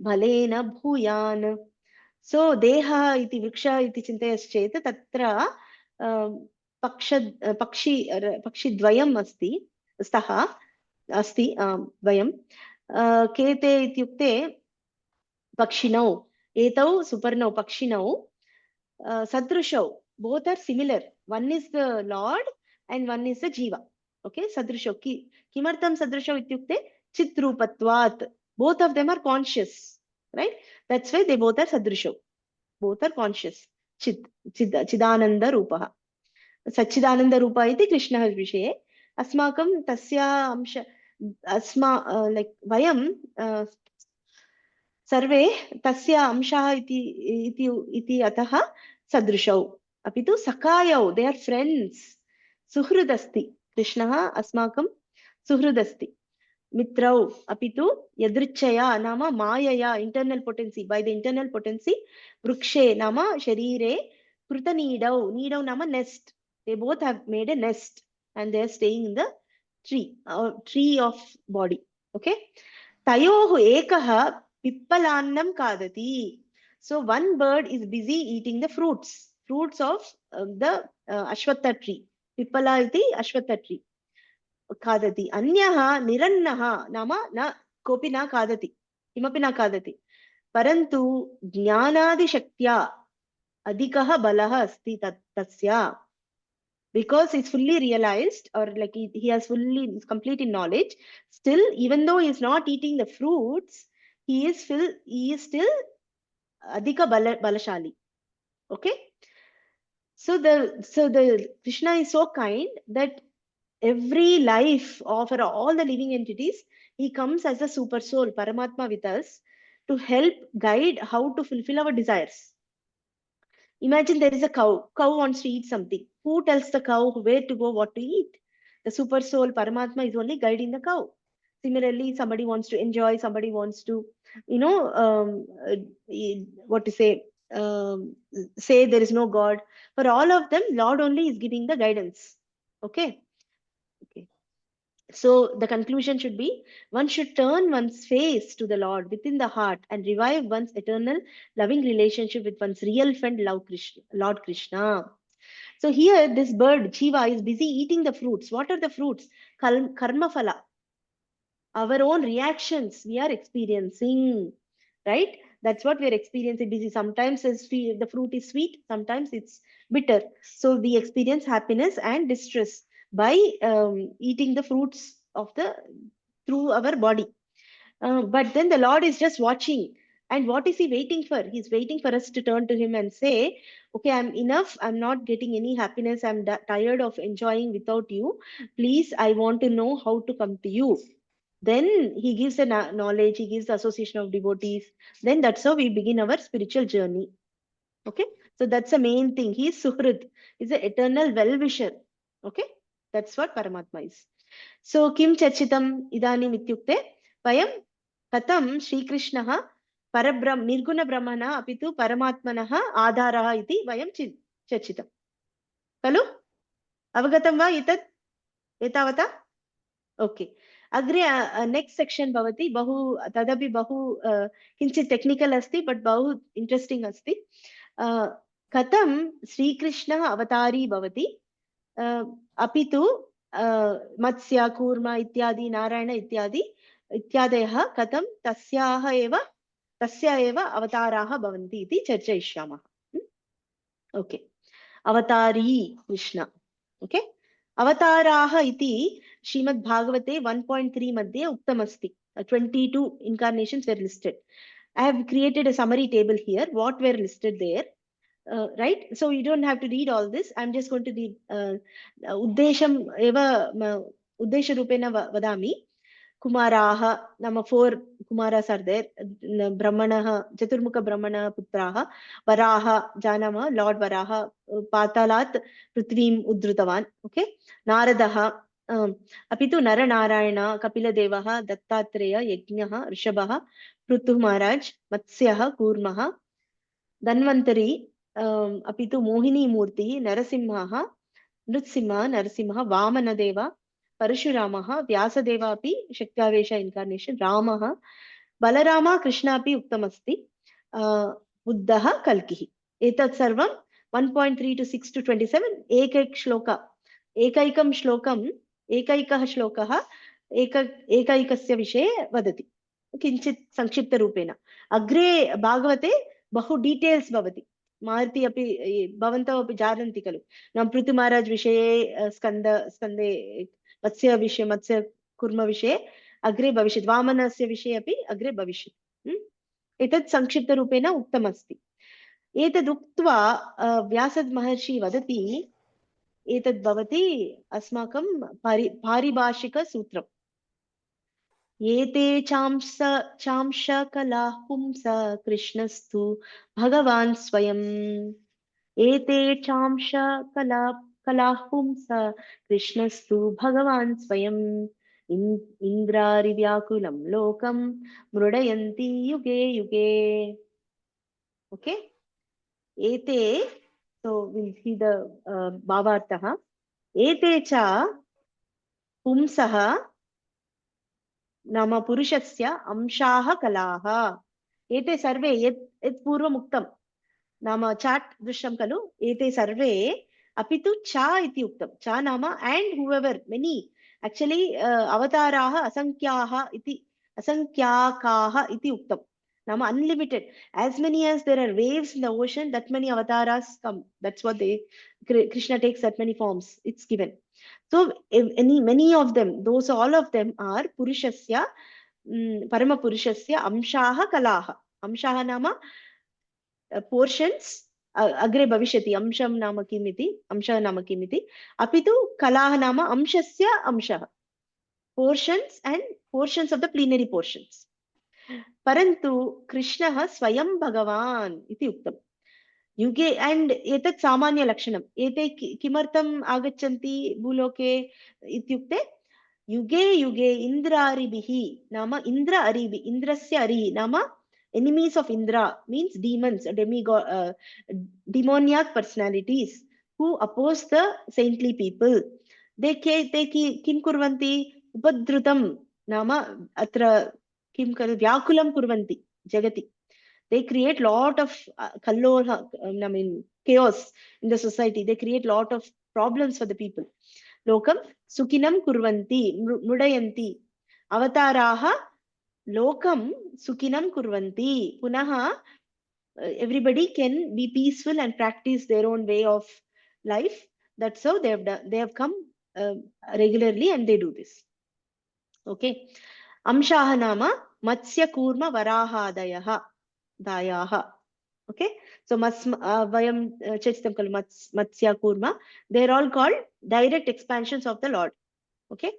फलेन भूयान्. सो देहः इति वृक्षः इति चिन्तयश्चेत् तत्र पक्षिद्वयम् अस्ति द्वयं के ते इत्युक्ते पक्षिणौ एतौ सुपर्णौ पक्षिणौ sadrushau both are similar. One is the Lord and one is the jiva. Okay, sadrushau kimartam sadrushau ityukte chitrupatvat. Both of them are conscious, right? That's why they both are sadrushau. Both are conscious. Chidananda rupaha. Sachidananda rupa iti Krishna's vishaye. Asmakam tasya amsha like vayam सर्वे तस्य अंशः इति अतः सदृशौ अपि तु सखायौ they are friends सुहृद अस्ति कृष्णः अस्माकं सुहृद अस्ति मित्रौ अपि तु यदृच्छया नाम मायया internal potency by the internal potency वृक्षे नाम शरीरे कृतनीडौ नाम nest they both have made a nest and they are staying in the tree of body. Okay, तयोः एकः pippalannam kadati. So one bird is busy eating the fruits of the ashwatha tree. Pippala iti ashwatha tree. Kadati. Anyaha nirannaha nama na kopi na kadati. Kimapi na kadati. Parantu jnanadi shaktya adhikaha balaha asti tasya. Because it's fully realized or like he has fully complete in knowledge, still even though he is not eating the fruits, he is still adhika balashali. Okay, so the Krishna is so kind that every life of all the living entities, he comes as a super soul Paramatma with us to help guide how to fulfill our desires. Imagine there is a cow wants to eat something. Who tells the cow where to go, what to eat? The super soul Paramatma is only guiding the cow. Similarly, somebody wants to enjoy, somebody wants to, what to say there is no God. For all of them, Lord only is giving the guidance. Okay. So the conclusion should be, one should turn one's face to the Lord within the heart and revive one's eternal loving relationship with one's real friend, Lord Krishna. So here this bird, Jiva, is busy eating the fruits. What are the fruits? Karma phala. Our own reactions we are experiencing, right? That's what we are experiencing. Busy. Sometimes the fruit is sweet, sometimes it's bitter. So we experience happiness and distress by eating the fruits of through our body. But then the Lord is just watching. And what is he waiting for? He's waiting for us to turn to him and say, okay, I'm enough. I'm not getting any happiness. I'm tired of enjoying without you. Please, I want to know how to come to you. Then he gives the knowledge, he gives the association of devotees. Then that's how we begin our spiritual journey. Okay, so that's the main thing. He is Suhrid, he's an eternal well-wisher. Okay, that's what Paramatma is. So kim charchitam idanim ityukte vayam katam Śrī Kṛṣṇaḥ nirguna brahmana apitu paramatmanah adharaha iti vayam charchitam. Khalu? Avagatam va etavata? Okay. Agre next section bhavati bahu tadapi bahu kinchit technical asti but bahu interesting asti. Katam Śrī Kṛṣṇaḥ avatari bhavati apitu matsya kurma ityadi narayana ityadayah katam tasya eva avataraha bhavanti iti charchayishyamah. Okay. Avatari Krishna. Okay. Avatārās iti Srimad Bhagavate 1.3 madhye uktamasti. 22 incarnations were listed. I have created a summary table here, what were listed there. Right? So you don't have to read all this. I'm just going to read Uddesham eva Uddesha Rupena Vadami. Kumaraha, number 4 Kumaras are there. Brahmanaha, Chaturmukha Brahmana Putraha, Varaha, Janama, Lord Varaha, Patalat, Prithvim Udrutavan. Okay. Naradaha, Apitu Nara Narayana, Kapila Devaha, Dattatreya, Yajnaha, Rishabhaha, Prithu Maharaj, Matsyaha, Kurmaha, Dhanvantari, Apitu Mohini Murti, Narasimhaha, Nrsimha, Narasimha, Vamana Deva, Parashuramaha, Vyasadeva api Shaktavesha incarnation, Ramaha, Balarama, Krishna api uktamasti, Buddhaha, Kalkihi. Etat sarvam 1.3 to 6 to 27, ekaikam shlokam, ekaikah shlokaha, ekaikasya vishe vadati. Kinchit sankshipta rupena. Agre Bhagavate bahu details bhavati. Maruti api bhavantav api jananti kalu. Nam Prithu Maharaj vishaye skande Matsya Vishay, Matsya Kurma Vishay, Agre Bhavishyat, Vamanasya Vishay api Agre Bhavishyat. Etat Sankshipta Rupena Uktamasti. Etad Uktva Vyasad Maharshi Vadati, Etad Bhavati Asmakam Paribhashika Sutram. Yete Chamsha Kala Pumsa Krishnastu Bhagavan Swayam. Ete Chamsha Kalahumsa Krishnastu Bhagavan Swayam Indrari Vyakulam Lokam Mrudayanti Yuge Yuge. Okay. Ete, so we'll see the Bhavartaha. Ete cha Pumsaha Nama Purushasya Amshaha Kalaha. Ete sarve yet purva muktam. Nama chat drishyam kalu. Ete sarve apitu cha iti uktam. Cha nama and whoever, many. Actually, avataraha asankyaha iti uktam. Nama unlimited. As many as there are waves in the ocean, that many avatārās come. That's what Krishna takes that many forms. It's given. So many of them, all of them are Purushasya, Parama Purushasya, Amshaha Kalaha. Amshaha nama portions. Agre Bhavishyati, Amsham nama kimiti, Amshaha nama kimiti. Apitu Kalaha nama Amshasya Amshaha. Portions and portions of the plenary portions. Parantu Krishnaha Swayam Bhagavan iti uktam. Yuge and etat samanya lakshanam. Ete kimartam agachanti buloke ityukte. Yuge yuge Indra aribihi. Nama Indra aribi. Indrasya arihi. Nama enemies of Indra means demons, demigod, demoniac personalities who oppose the saintly people. They kim kurvanti Upadrutam nama atra kim vyakulam kurvanti jagati. They create lot of chaos in the society. They create lot of problems for the people. Lokam sukinam kurvanti mudayanti. Avataraha lokam sukinam kurvanti. Punaha everybody can be peaceful and practice their own way of life. That's how they have come regularly, and they do this. Okay. Amshaha nama matsya kurma varahadayaha dayaha. Okay. So vayam chachitam kalu matsya kurma. They're all called direct expansions of the Lord. Okay.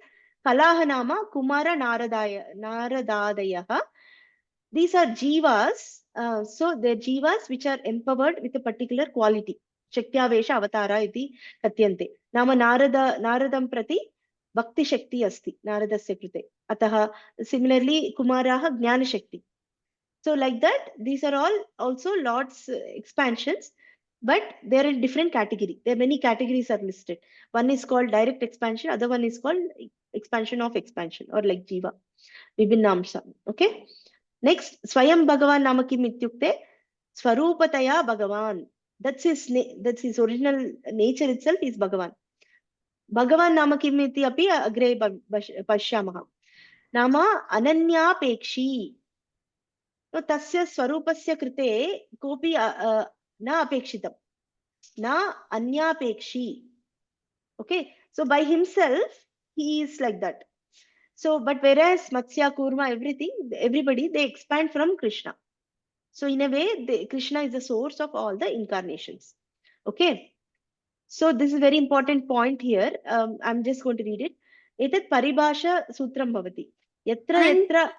Kalaha nama kumara naradadayaha. These are jivas. So they're jivas which are empowered with a particular quality. Shaktya-vesha avatara iti katyante. Nama naradam prati bhakti shakti asti naradasya krite. Ataha similarly kumaraha jnana shakti. So like that, these are all also Lord's expansions, but they're in different category. There are many categories are listed. One is called direct expansion, other one is called expansion of expansion, or like jiva. Vibhinnamsa. Okay. Next, Swayam Bhagavan nama kim ityukte Swarupataya Bhagavan. That's his original nature itself is Bhagavan. Bhagavan nama kim iti api agre pashyamaha. Nama ananya pekshi. No tasya swarupasya krite kopi na apekshitam. Na anya pekshi. Okay. So by himself, he is like that. So, but whereas Matsya, Kurma, everybody, they expand from Krishna. So in a way, Krishna is the source of all the incarnations. Okay. So this is a very important point here. I'm just going to read it. Etat paribhasha sutram bhavati. Yatra.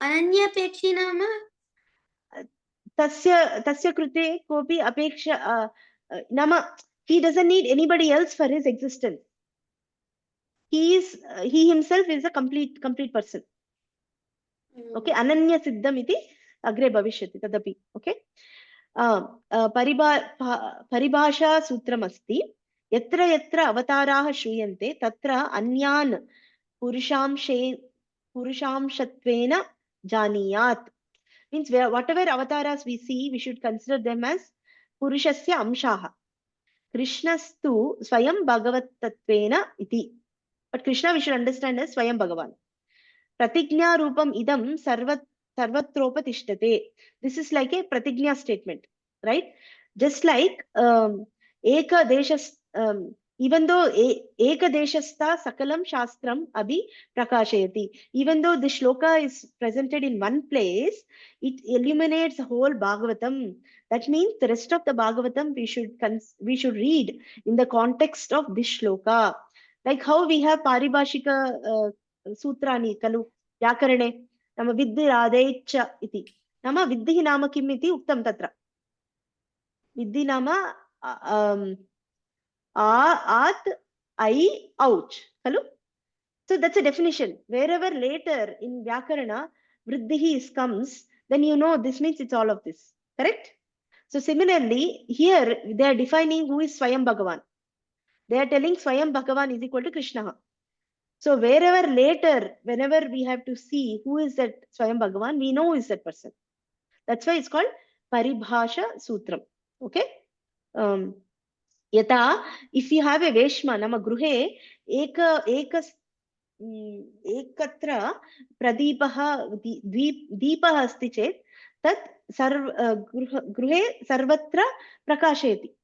Ananya pekshi nama? Tasya krute kopi apeksha nama. He doesn't need anybody else for his existence. He himself is a complete person. Okay. Ananya siddham iti agre bhavishyati tadapi. Okay. Paribhasha sutram asti. Yatra yatra avataraha shruyante tatra anyan purushamshatvena janiyat. Means whatever avatars we see, we should consider them as purushasya amshaha. Krishnastu swayam Bhagavat-tattvena iti. But Krishna we should understand as Swayam Bhagavan. Pratignya rupam idam sarvatropatishtate. This is like a pratignya statement, right? Just like eka deshas, even though eka deshasta sakalam shastram abhi prakashayati. Even though the shloka is presented in one place, it illuminates the whole Bhagavatam. That means the rest of the Bhagavatam we should read in the context of this shloka. Like how we have paribhashika sutrani kalu vyakarane nama viddhi radhecha iti. Nama viddhi nama kim iti uktam tatra. Viddhi nama at I ouch kalu. So that's a definition. Wherever later in vyakarana vriddhi comes, then you know this means it's all of this. Correct? So similarly here they are defining who is Swayam Bhagavan. They are telling Swayam Bhagavan is equal to Krishna. So wherever later, whenever we have to see who is that Swayam Bhagavan, we know who is that person. That's why it's called Paribhasha Sutram. Okay. Yata, if you have a Veshma, nama gruhe, ekatra pradipaha deepaha asti chet, tat gruhe sarvatra prakashayati.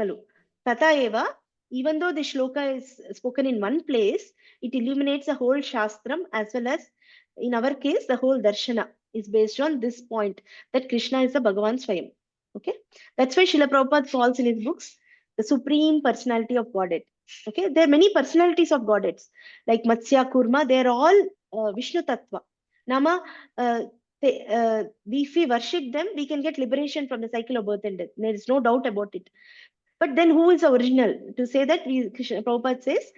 Kalu. Tata eva. Even though the shloka is spoken in one place, it illuminates the whole shastram as well as, in our case, the whole darshana is based on this point that Krishna is the Bhagavan Swayam. Okay, that's why Srila Prabhupada calls in his books the supreme personality of Godhead. Okay, there are many personalities of Godheads like Matsya, Kurma. They are all Vishnu Tattva. Nama, if we worship them, we can get liberation from the cycle of birth and death. There is no doubt about it. But then who is the original? To say that, Krishna Prabhupada says,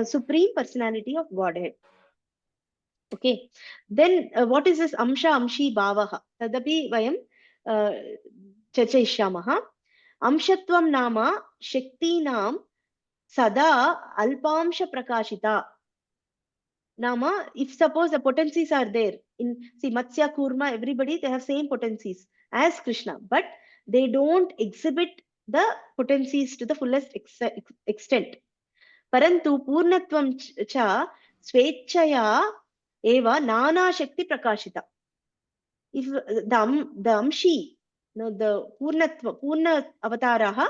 supreme personality of Godhead. Okay. Then what is this Amsha Amshi Bhavaha? Tadapi Vayam Chachayishyamaha. Amshatvam Nama Shakti Nam Sada Alpamsha Prakashita. Nama, if suppose the potencies are there in, see, Matsya, Kurma, everybody, they have same potencies as Krishna, but they don't exhibit the potencies to the fullest extent. Parantu Purnatvam cha Svechaya eva Nana Shakti Prakashita. If the Amshi, no, the Purna Avataraha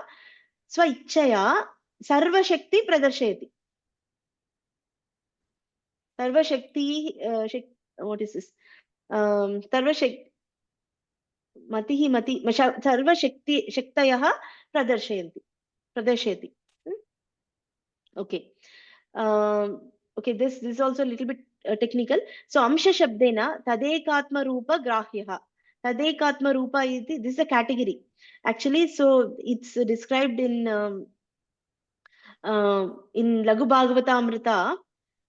Svaichaya Sarva Shakti Pradarshayati. Sarva Shakti, what is this? Sarva Shakti, Matihi Mati, Sarva Shakti, Shaktayaha Pradarshayati. Okay. Okay, this is also a little bit technical. So, Amsha Shabdena, Tadekatma Rupa Grahyaha. Tadekatma Rupa is this is a category. Actually, so it's described in Laghu Bhagavatamrita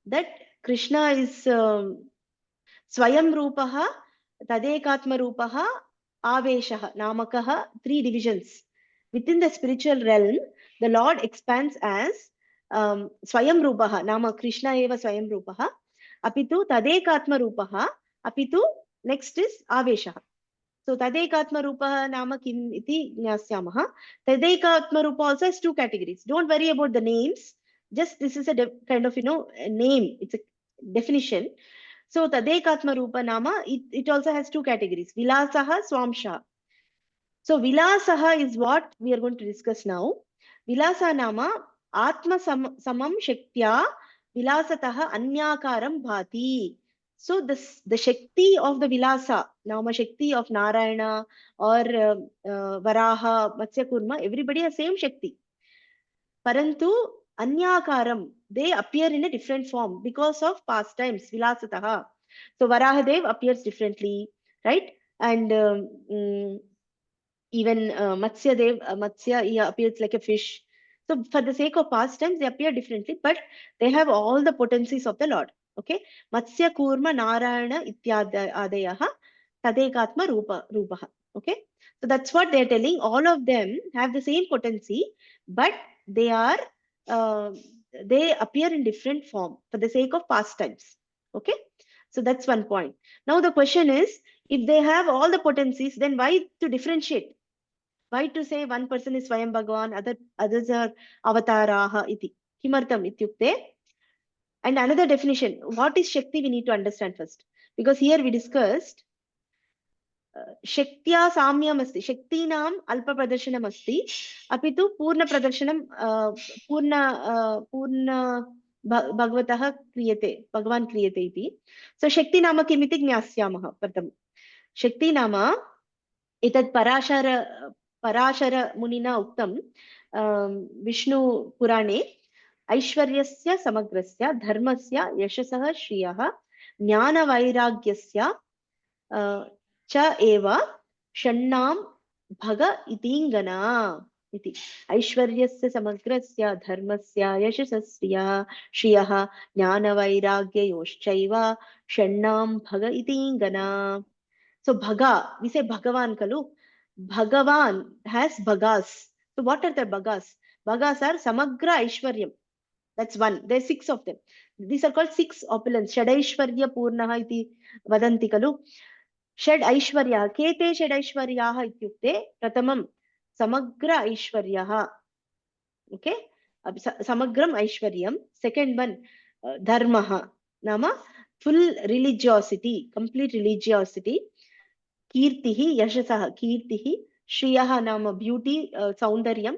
that Krishna is Swayam Rupaha, Tadekatma Rupaha, Aveshaha, Namakaha, 3 divisions. Within the spiritual realm, the Lord expands as Swayam Rupaha, Nama Krishna eva Swayam Rupaha, Apitu Tadekatma Rupaha, Apitu next is Aveshaha. So Tadekatma Rupaha Nama Kim iti Jnasyamaha. Tadekatma Rupa also has 2 categories. Don't worry about the names. Just this is a kind of, a name. It's a definition. So Tadekatma Rupa Nama, it also has 2 categories. Vilasaha, Swamsha. So Vilasaha is what we are going to discuss now. Vilasa Nama Atma Samam Shaktya Vilasataha Anyakaram Bhati. So the Shakti of the Vilasa, Nama Shakti of Narayana or Varaha, Matsya Kurma, everybody has same Shakti. Parantu Anyakaram, they appear in a different form because of pastimes, Vilasataha. So Varahadev appears differently, right? And even Matsya he appears like a fish. So for the sake of pastimes, they appear differently, but they have all the potencies of the Lord. Okay, Matsya Kurma Narayana Ityadayaha Tadekatma Rupaha. Okay, so that's what they're telling. All of them have the same potency, but they appear in different form for the sake of pastimes. Okay, so that's one point. Now the question is, if they have all the potencies, then why to differentiate? Why to say one person is Swayam Bhagavan, others are Avatārās iti? Kimartam ityukte. And another definition, what is Shakti we need to understand first. Because here we discussed Shaktya Samyam asti. Shakti nam Alpa Pradarshanam asti. Apitu Purna Pradarshanam Purna Bhagavataha Kriyate. Bhagavan Kriyate iti. So Shakti nama kimiti Jnasyamaha. Pratham. Shakti nama etat Parashara Munina Uktam Vishnu Purane Aishwaryasya Samagrasya Dharmasya Yashasah Shriyah Jnana Vairagyasya Cha Eva Shannam Bhaga Itingana iti. Aishwaryasya Samagrasya Dharmasya Yashasah Shriyah Jnana Vairagya Yoshchaiva Shannam Bhaga Itingana. So Bhaga, we say Bhagavan Kalu. Bhagavan has Bhagas. So what are the Bhagas? Bhagas are Samagra Aishwaryam. That's one. There are 6 of them. These are called 6 opulence. Shadaishwarya Purnaha iti vadanti kalu. Shad Aishwarya. Kete Shad Aishwaryaha ityukte pratamam Samagra Aishwaryaha. Okay? Samagram Aishwaryam. Second one, Dharmaha. Nama, full religiosity, complete religiosity. Kirtihi, Yashasaha, Kirtihi, Shriyaha nama beauty, Saundaryam,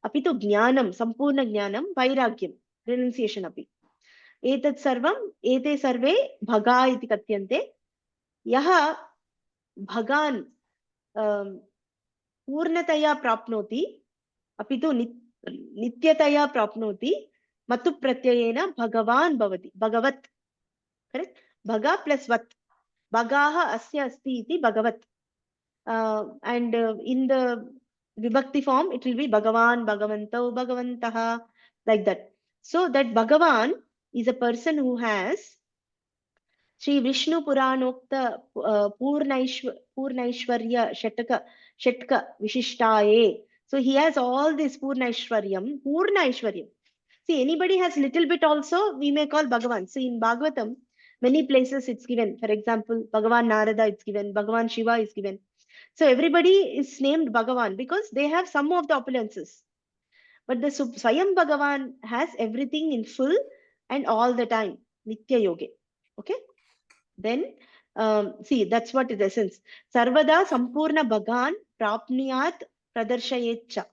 Apitu Jnanam, Sampurna Jnanam, Vairagyam, renunciation api. Etat sarvam, ete sarve Bhaga iti katyante. Yaha Bhagan Purnataya prapnoti, Apitu Nityataya prapnoti, Matu pratyayena Bhagavan bhavati. Bhagavat. Correct? Bhaga plus Vat. Bhagaha asya asti iti Bhagavat. And in the Vibhakti form, it will be Bhagavan, Bhagavanto, Bhagavantaha, like that. So that Bhagavan is a person who has Sri Vishnu Puranokta Purnaishwarya Shatka Vishishtaye. So he has all this Purnaishwaryam. See, anybody has little bit also, we may call Bhagavan. So in Bhagavatam, many places it's given. For example, Bhagavan Narada it's given, Bhagavan Shiva is given. So everybody is named Bhagavan because they have some of the opulences. But the Swayam Bhagavan has everything in full and all the time. Nitya Yoge. Okay? Then, see, that's what is the essence. Sarvada Sampurna Bhagan Prapniyat Pradarshayetcha.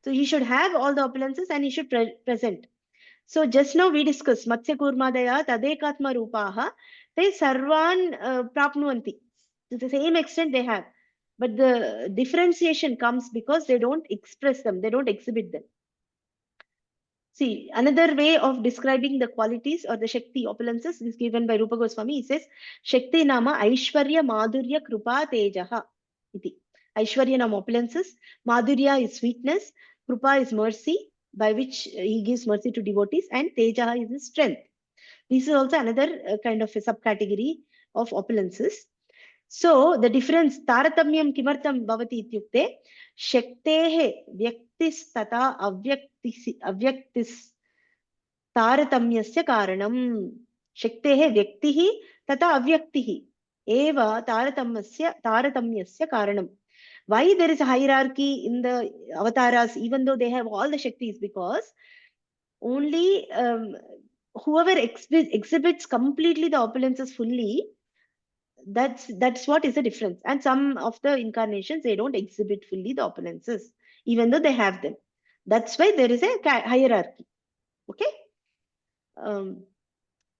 So he should have all the opulences and he should present. So just now we discussed Matsya Kurmadaya Tadekatma Rupaha. They Sarvan Prapnuvanti. To the same extent they have. But the differentiation comes because they don't express them, they don't exhibit them. See, another way of describing the qualities or the Shakti opulences is given by Rupa Goswami. He says, Shakti Nama Aishwarya Madhurya Krupa Tejaha. Iti. Aishwarya Nama opulences. Madhurya is sweetness. Krupa is mercy, by which he gives mercy to devotees. And Tejaha is his strength. This is also another kind of a subcategory of opulences. So the difference, Taratamyam Kimartam Bhavati Ityukte, Shaktehe Vyaktis Tata Avyaktis Taratamyasya Karanam. Shaktehe Vyaktihi Tata Avyaktihi Eva Taratamyasya Karanam. Why there is a hierarchy in the Avatārās, even though they have all the Shaktis? Because only whoever exhibits completely the opulences fully, that's what is the difference. And some of the incarnations, they don't exhibit fully the opulences, even though they have them. That's why there is a hierarchy. Okay.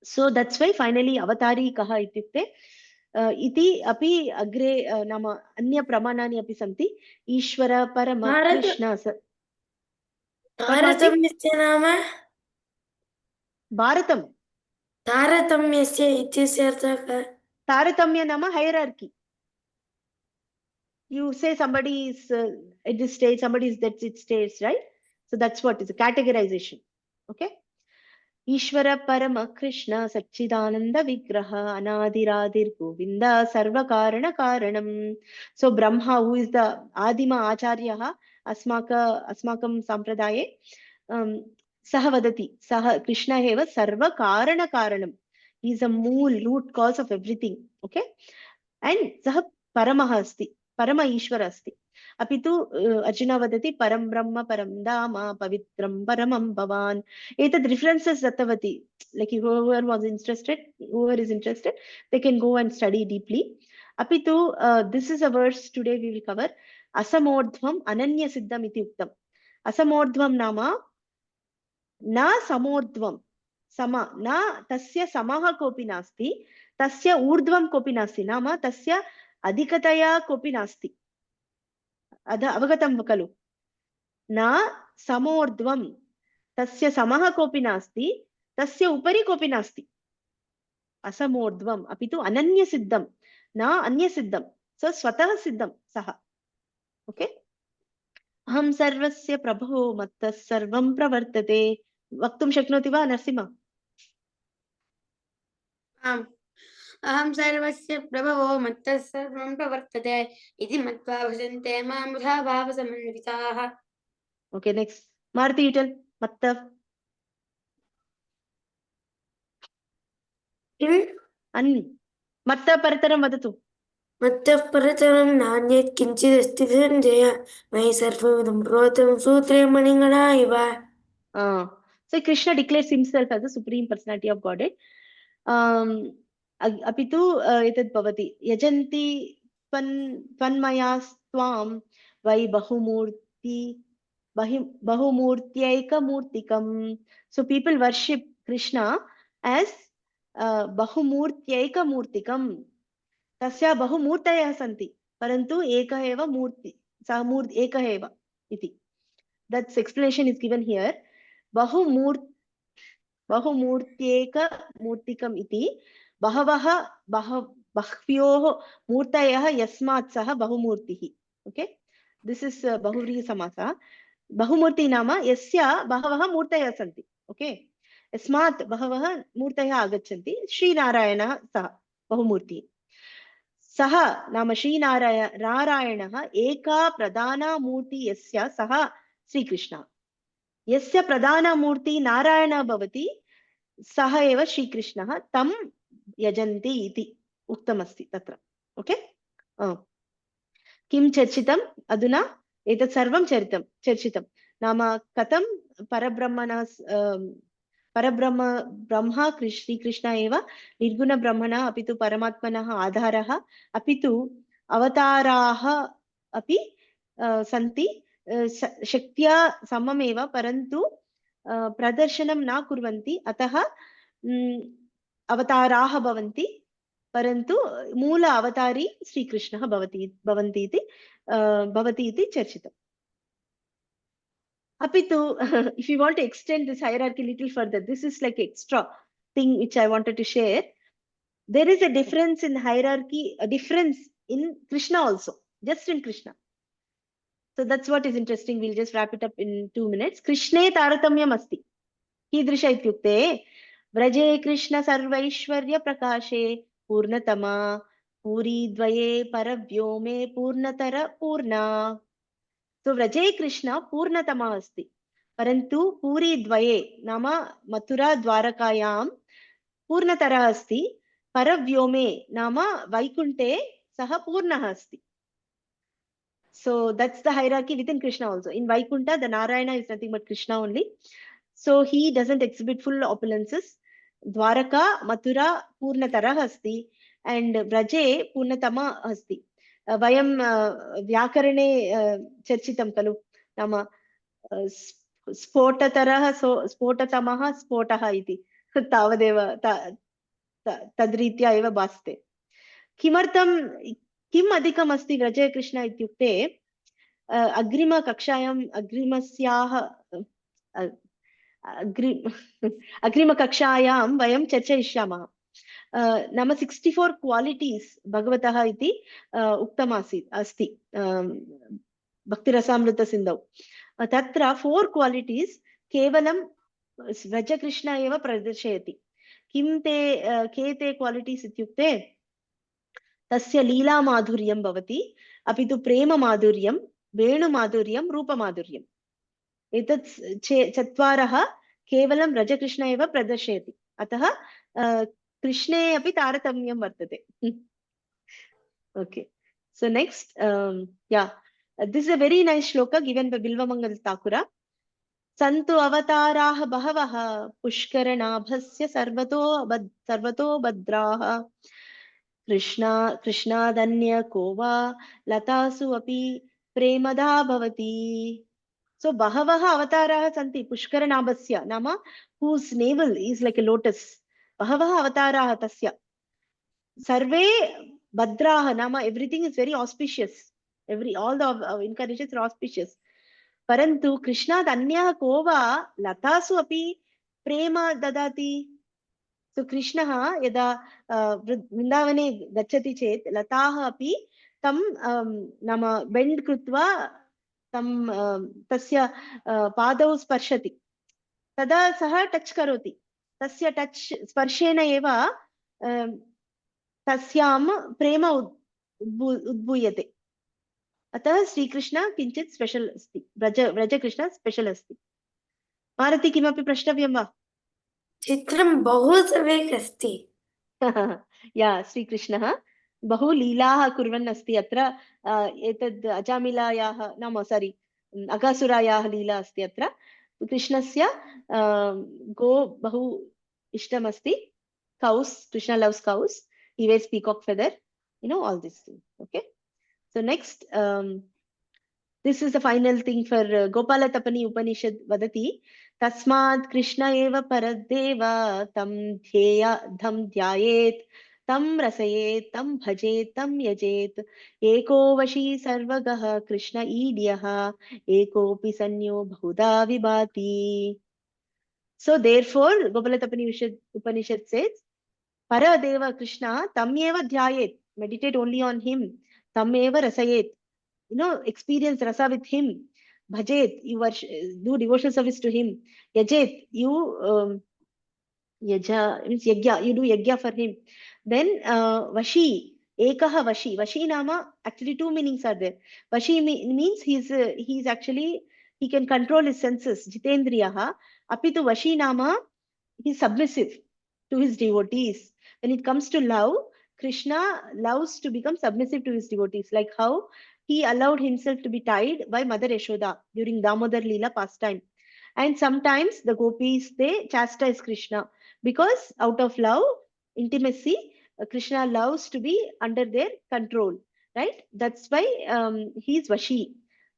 So that's why finally Avatari kaha ityukte iti api agre nama anya pramanani api santi Ishvara Parama Krishna. तारतम्यस्य नाम Bharatam. तारतम्यस्य इत्यस्य अर्थः कः? Taratamya nama hierarchy. You say somebody is at this stage, somebody is at this stage, right? So that's what is a categorization. Okay. Ishvara Parama Krishna Satchidananda Vigraha Anadiradir Govinda Sarva Karana Karanam. So Brahma, who is the Adima Acharyaha Asmakam Sampradaye, Saha Vadati, Saha Krishna Heva Sarva Karana Karanam. He is a root cause of everything. Okay. And Saha Paramaha Asti, Parama Ishvara Asti. Apitu Arjuna Vadati Param Brahma Param Dama Pavitram Paramam Bhavan. Etad references Dattavati. Like whoever is interested, they can go and study deeply. Apitu, this is a verse today we will cover. Asamordhvam Ananya Siddham iti uktam. Asamordhvam nama na samordhvam. Sama na tasya samaha kopi nasti. Tasya urdhvam kopi nasti. Nama tasya adhikataya kopi nasti. Avagatam vakalu. Na samordhvam. Tasya samaha kopi nasti. Tasya upari kopi nasti. Asamordhvam. Apitu ananya siddham. Na anya siddham. So swataha siddham. Saha. Okay. Aham sarvasya prabho mattas sarvam pravartate. Vaktum shaknoti va Narasimha? आम् अहं सर्वस्य प्रभवो मत्तः सर्वं प्रवर्तते इति मत्वा भजन्ते मां बुधा भावसमन्विताः. Okay, next. Maruti, you tell. Matta. Matta parataram vadatu. मत्तः परतरं नान्यत् किञ्चिदस्ति धनञ्जय मयि सर्वमिदं प्रोतं सूत्रे मणिगणा इव. So Krishna declares himself as the supreme personality of Godhead. Apitu etad bhavati. Yajanti tvanmayastvam vai bahumurtyaika murtikam. So people worship Krishna as bahumurtyaika murtikam. Tasya bahumurtayah santi. Parantu ekah eva murti. Samurt ekah eva iti. That explanation is given here. Bahumurtyeka murtikam iti. Bahavaha bahvyoh murtayah yasmat saha bahumurtihi. Okay. This is Bahuvriya Samasa. Bahumurti nama yasya bahavaha murtayah santi. Okay. Yasmat bahavaha murtayah agachanti. Śrī Narayana saha bahumurti. Saha nama Śrī Narayana eka pradana murti yasya saha Śrī Kṛṣṇaḥ. यस्य प्रधानमूर्ति नारायण भवति सः एव श्रीकृष्णः तं यजन्ति इति उक्तमस्ति तत्र. ओके, किं चर्चितम् अधुना? एतत् सर्वं चर्चितं नाम कथं परब्रह्मणः ब्रह्मा श्रीकृष्ण एव निर्गुणब्रह्मणः अपि तु परमात्मनः आधारः, अपि तु अवताराः अपि सन्ति शक्त्या सममेव, परन्तु प्रदर्शनं न कुर्वन्ति, अतः अवताराः भवन्ति, परन्तु मूल अवतारी श्रीकृष्णः भवति इति चर्चितम्. अपि तु if you want to extend this hierarchy little further, this is like extra thing which I wanted to share. There is a difference in hierarchy, a difference in Krishna also, just in Krishna. So that's what is interesting. We'll just wrap it up in 2 minutes. Krishne taratamyam asti. कीदृश इत्युक्ते व्रजे कृष्ण सर्वैश्वर्य प्रकाशे पूर्णतमा पूरी द्वये परव्योमे पूर्णतर पूर्णा. So व्रजे Krishna पूर्णतमा अस्ति, परन्तु पूरी द्वये नाम मथुरा द्वारकायां पूर्णतरः अस्ति, परव्योमे नाम वैकुण्ठे सः पूर्णः अस्ति. So that's the hierarchy within Krishna also. In Vaikuntha, the Narayana is nothing but Krishna only. So he doesn't exhibit full opulences. Dwaraka, Mathura, Purnatarah asti, and Vraje, Purnatama asti. Vayam Vyakarane Charchitam Kalu. Nama Spotatarah, so Spotatamaha, Spotaha iti. Tavadeva Tadritya eva baste. Kimartam किम् अधिकम् अस्ति व्रजे कृष्ण इत्युक्ते अग्रिमकक्षायां वयं चर्चयिष्यामः. नाम 64 qualities भगवतः इति उक्तमस्ति भक्तिरसामृतसिन्धौ. तत्र 4 क्वालिटीस् केवलं व्रजकृष्ण एव प्रदर्शयति. किं के ते क्वालिटीस् इत्युक्ते तस्य लीला माधुर्यं भवति, अपि तु प्रेम माधुर्यं, वेणुमाधुर्यं, रूपमाधुर्यं. एतत् चत्वारः केवलं व्रजकृष्ण एव प्रदर्शयति. अतः कृष्णे अपि तारतम्यं वर्तते. Okay, so next, this is a very nice shloka given by Bilvamangal Thakura. Santu avataraah bhavah pushkaranaabhasya sarvato badraah कृष्णादन्य को वा लतासु अपि प्रेमदा भवति. So बहवः अवताराः सन्ति पुष्करनाभस्य, नाम whose navel is like a lotus. बहवः अवताराः तस्य, सर्वे भद्राः, नाम everything is very auspicious, all the incarnations are auspicious. परन्तु कृष्णाद् अन्यः को वा लतासु अपि प्रेम ददाति. So कृष्णः यदा वृन्दावने गच्छति चेत् लताः अपि तं नाम बेण्ड् कृत्वा तं तस्य पादौ स्पर्शति, तदा सः टच् करोति. तस्य टच् स्पर्शेन एव तस्यां प्रेम उद्भूयते. अतः श्रीकृष्ण किञ्चित् स्पेशल् अस्ति, व्रजकृष्ण स्पेशल् अस्ति. भारती, किमपि प्रष्टव्यं वा? चित्रं बहु सम्यक् अस्ति. श्रीकृष्णः बहु लीलाः कुर्वन् अस्ति. अत्र एतद् अजामिलायाः नाम अगासुरायाः लीला अस्ति. अत्र कृष्णस्य गो बहु इष्टमस्ति. cows, Krishna loves cows. He wears peacock feather, all these things. Okay, so next, this is the final thing for Gopala-tapani Upanishad vadati. Tasmad Krishna eva paradeva tam dhyayet tam rasayet tam bhajet tam yajet eko vashi sarvagah Krishna idyaha ekopi sanyo bhuda vibhati. So therefore Gopala-tapani Upanishad says Paradeva Krishna tam eva dhyayet, meditate only on him. Tam eva rasayet, experience rasa with him. Bhajet, you do devotional service to him. Yajet, you yaja means yagya, you do yagya for him. Then vashi, ekaha vashi. Vashi nama, actually 2 meanings are there. Vashi means he's actually he can control his senses, jitendriyaha, apitu vashi nama, he is submissive to his devotees. When it comes to love, Krishna loves to become submissive to his devotees, like how he allowed himself to be tied by Mother Yashoda during Damodar Leela pastime. And sometimes the gopis, they chastise Krishna because out of love, intimacy, Krishna loves to be under their control, right? That's why he is Vashi.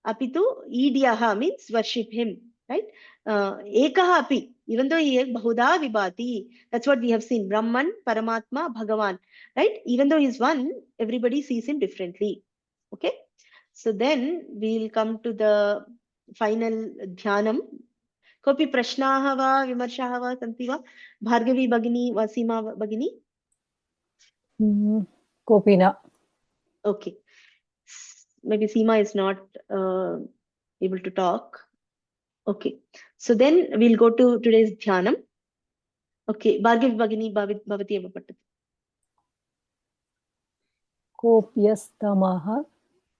Apitu idyaha means worship him, right? Ekaha api, even though he is Bahuda Vibhati, that's what we have seen. Brahman, Paramatma, Bhagavan, right? Even though he is one, everybody sees him differently. Okay? So then we'll come to the final dhyanam. कोऽपि प्रश्नाः वा विमर्शाः वा सन्ति वा? भार्गवी भगिनी वा सीमा भगिनी? कोऽपि न. Okay. Maybe Seema is not able to talk. Okay. So then we'll go to today's dhyanam. Okay. Bhargavi Bhagini Bhavati eva patatu. कोऽप्यस्तमः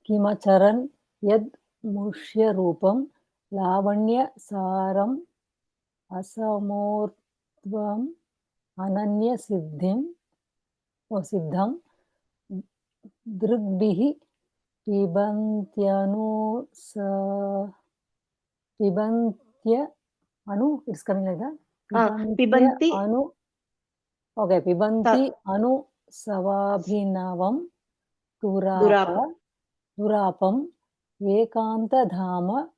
किमचरन् यद् मुष्यरूपं लावण्यसारम् असमोर्ध्वम् अनन्यसिद्धिं सिद्धं दृग्भिः it's coming like that. Pibanti pibanti anu savabhinavam durapam ekantadhama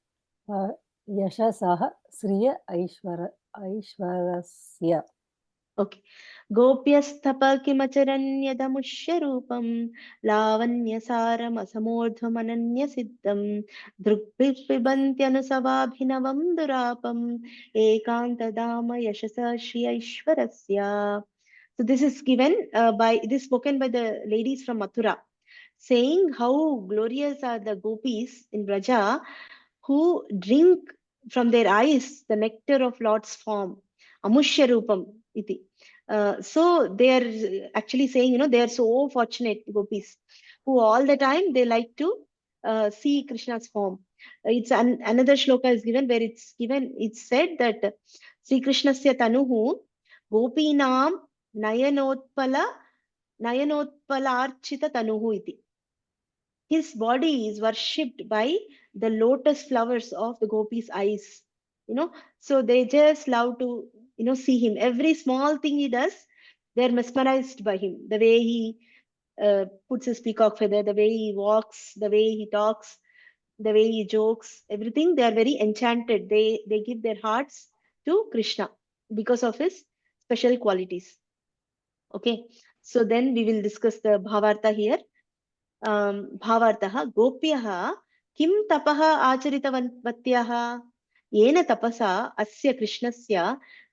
yashasah sriya aishwarasya. Okay. Gopyasthapa kimacharanyadamushya rupam lavanyasaram asamordhvam ananya siddham drukpibantyanusavabhinavam durapam ekantadama yashasa shri aishwarasya. So this is given spoken by the ladies from Mathura, saying how glorious are the gopis in Braja who drink from their eyes the nectar of Lord's form. Amushya rupam iti. So they are actually saying, they are so fortunate gopis who all the time they like to see Krishna's form. It's another shloka is given where it's said that Śrī Kṛṣṇasya tanuhu gopinam nayanotpalarchita tanuhu iti. His body is worshipped by the lotus flowers of the gopis' eyes. So they just love to see him. Every small thing he does, they're mesmerized by him. The way he puts his peacock feather, the way he walks, the way he talks, the way he jokes, everything, they are very enchanted. They give their hearts to Krishna because of his special qualities. Okay, so then we will discuss the Bhavartha here. Bhavartha Gopyaha kim tapaha acharitavatyah येन तपसा अस्य कृष्णस्य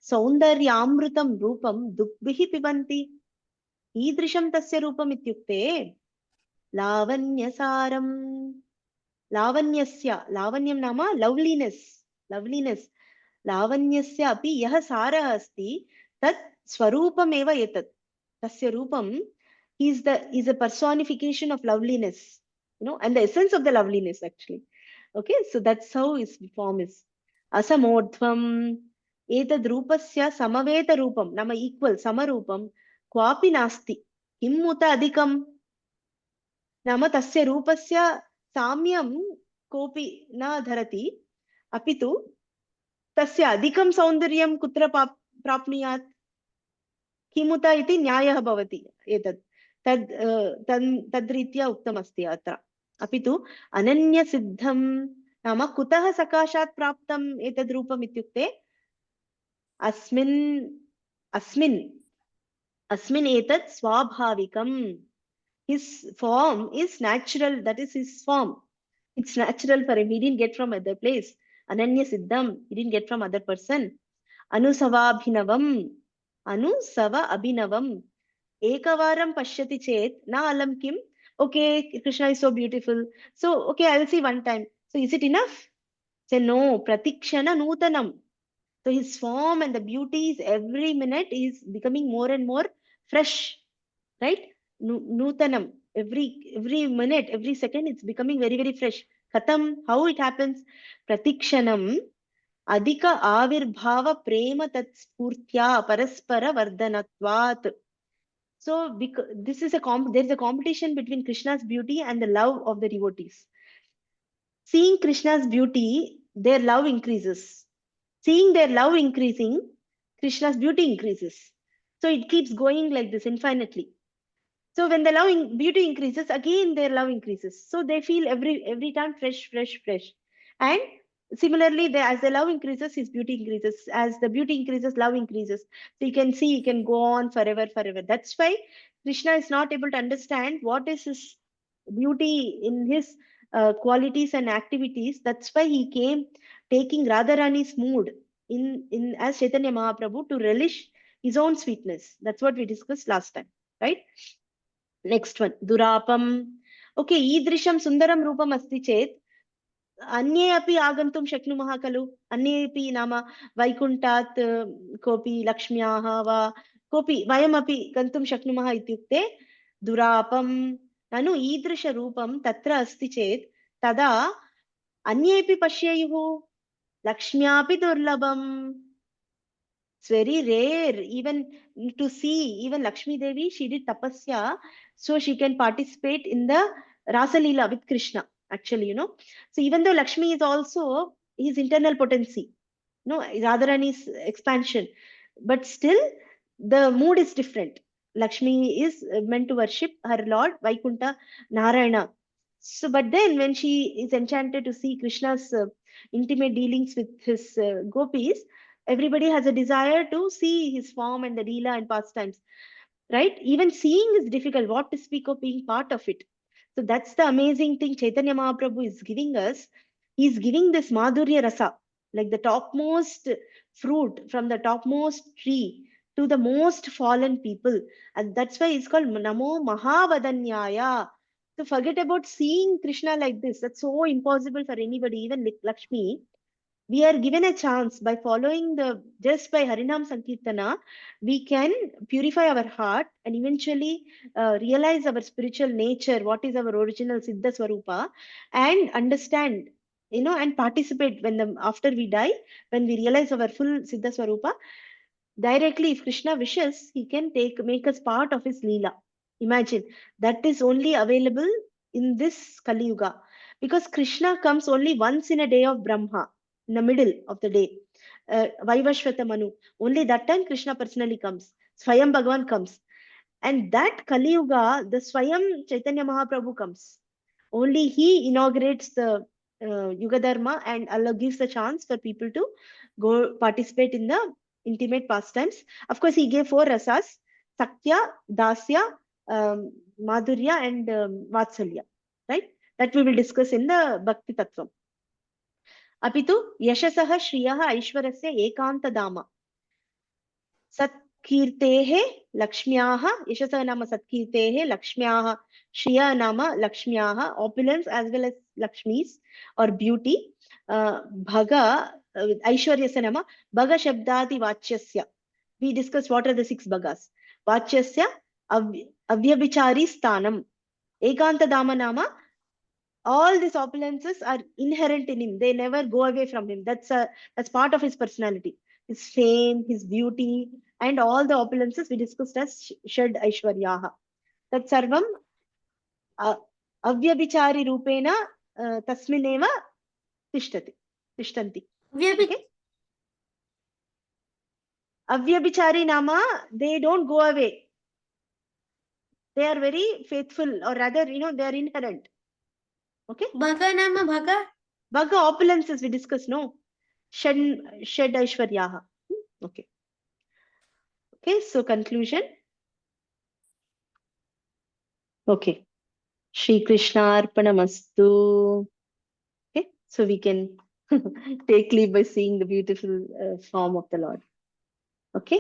सौन्दर्यामृतं रूपं दुग्भिः पिबन्ति. ईदृशं तस्य रूपम् इत्युक्ते लावण्यसारं. लावण्यं नाम लव्लीनेस्. लावण्यस्य अपि यः सारः अस्ति तत् स्वरूपमेव एतत्. तस्य रूपं is a personification of loveliness, and the essence of the loveliness actually. Okay, so that's how his form is. Asamordhvam etad rupasya samaveta rupam nama equal samarupam kwapi nasti kim uta adhikam nama tasya rupasya samyam kopi na dharati apitu tasya adhikam saundaryam kutra prapniyat kimuta iti nyayah bhavati etad tadritya uktam asti atra. Apitu ananya siddham नाम कुतः सकाशात् प्राप्तम् एतद् रूपम् इत्युक्ते अस्मिन् एतत् स्वाभाविकम्. His form is natural. That is his form. It's natural for him. He didn't get from other place. Ananya siddham. He didn't get from other person. Anusava abhinavam. Ekavaram pashyati chet na alam kim. Okay, Krishna is so beautiful. So, okay, I will see one time. So is it enough? Say no, pratikshana nutanam. So his form and the beauties every minute is becoming more and more fresh, right? Nutanam. Every minute, every second, it's becoming very, very fresh. Katam, how it happens? Pratikshanam adhika avirbhava prema tat spurtya paraspara vardhanatvat. So this is there is a competition between Krishna's beauty and the love of the devotees. Seeing Krishna's beauty, their love increases. Seeing their love increasing, Krishna's beauty increases. So it keeps going like this infinitely. So when the beauty increases, again their love increases. So they feel every time fresh. And similarly, as the love increases, his beauty increases. As the beauty increases, love increases. So you can see, he can go on forever. That's why Krishna is not able to understand what is his beauty in his qualities and activities. That's why he came taking Radharani's mood in as Chaitanya Mahaprabhu to relish his own sweetness. That's what we discussed last time, right? Next one, Durapam. Okay, Idrisham Sundaram Rupam Asti Chet. अन्ये अपि आगन्तुं शक्नुमः खलु अन्येपि नाम वैकुण्ठात् कोऽपि लक्ष्म्याः वा कोऽपि वयमपि गन्तुं शक्नुमः इत्युक्ते दुरापं ननु ईदृशरूपं तत्र अस्ति चेत् तदा अन्येपि पश्येयुः लक्ष्म्यापि दुर्लभम्. It's very rare even to see. Even Lakshmi Devi, she did tapasya so she can participate in the Rasa Leela with Krishna, actually, So even though Lakshmi is also his internal potency, Radharani's expansion, but still the mood is different. Lakshmi is meant to worship her Lord Vaikuntha Narayana. So, but then when she is enchanted to see Krishna's intimate dealings with his gopis, everybody has a desire to see his form and the Leela and pastimes, right? Even seeing is difficult. What to speak of being part of it? So that's the amazing thing Chaitanya Mahaprabhu is giving us. He's giving this Madhurya Rasa, like the topmost fruit from the topmost tree to the most fallen people. And that's why it's called Namo Mahavadanyaya. So forget about seeing Krishna like this. That's so impossible for anybody, even Lakshmi. We are given a chance by following just by Harinam Sankirtana, we can purify our heart and eventually realize our spiritual nature, what is our original Siddha Swarupa, and understand, and participate after we die, when we realize our full Siddha Swarupa. Directly, if Krishna wishes, he can make us part of his Leela. Imagine, that is only available in this Kali Yuga, because Krishna comes only once in a day of Brahma, in the middle of the day. Vaivashvata Manu. Only that time Krishna personally comes. Swayam Bhagavan comes. And that Kali Yuga, the Swayam Chaitanya Mahaprabhu comes. Only he inaugurates the Yuga Dharma and Allah gives the chance for people to go participate in the intimate pastimes. Of course, he gave 4 rasas: Saktya, Dasya, Madhurya, and Vatsalya. Right? That we will discuss in the Bhakti-tattva. अपितु यशसः श्रियः ऐश्वरस्य एकान्तधाम सत्कीर्तेः लक्ष्म्याः यशसः नाम सत्कीर्तेः लक्ष्म्याः श्रियः नाम लक्ष्म्याः opulence as well as Lakshmis or beauty bhaga ऐश्वर्यस्य नाम भग शब्दादि वाच्यस्य. We discussed what are the 6 bhagas. वाच्यस्य अव्यभिचारी स्थानम. एकान्तधाम नाम all these opulences are inherent in him. They never go away from him. That's part of his personality. His fame, his beauty, and all the opulences we discussed as Shad Aishwaryaha. That sarvam avyabhichari rupena tasmineva tishtanti. Okay? Avyabhichari nama, they don't go away. They are very faithful, or rather, they are inherent. Okay. Bhaga nama bhaga. Bhaga opulences we discussed, no? Shad Aishwaryaha. Okay. Okay, so conclusion. Okay. Śrī Kṛṣṇaḥ. Okay, so we can take leave by seeing the beautiful form of the Lord. Okay.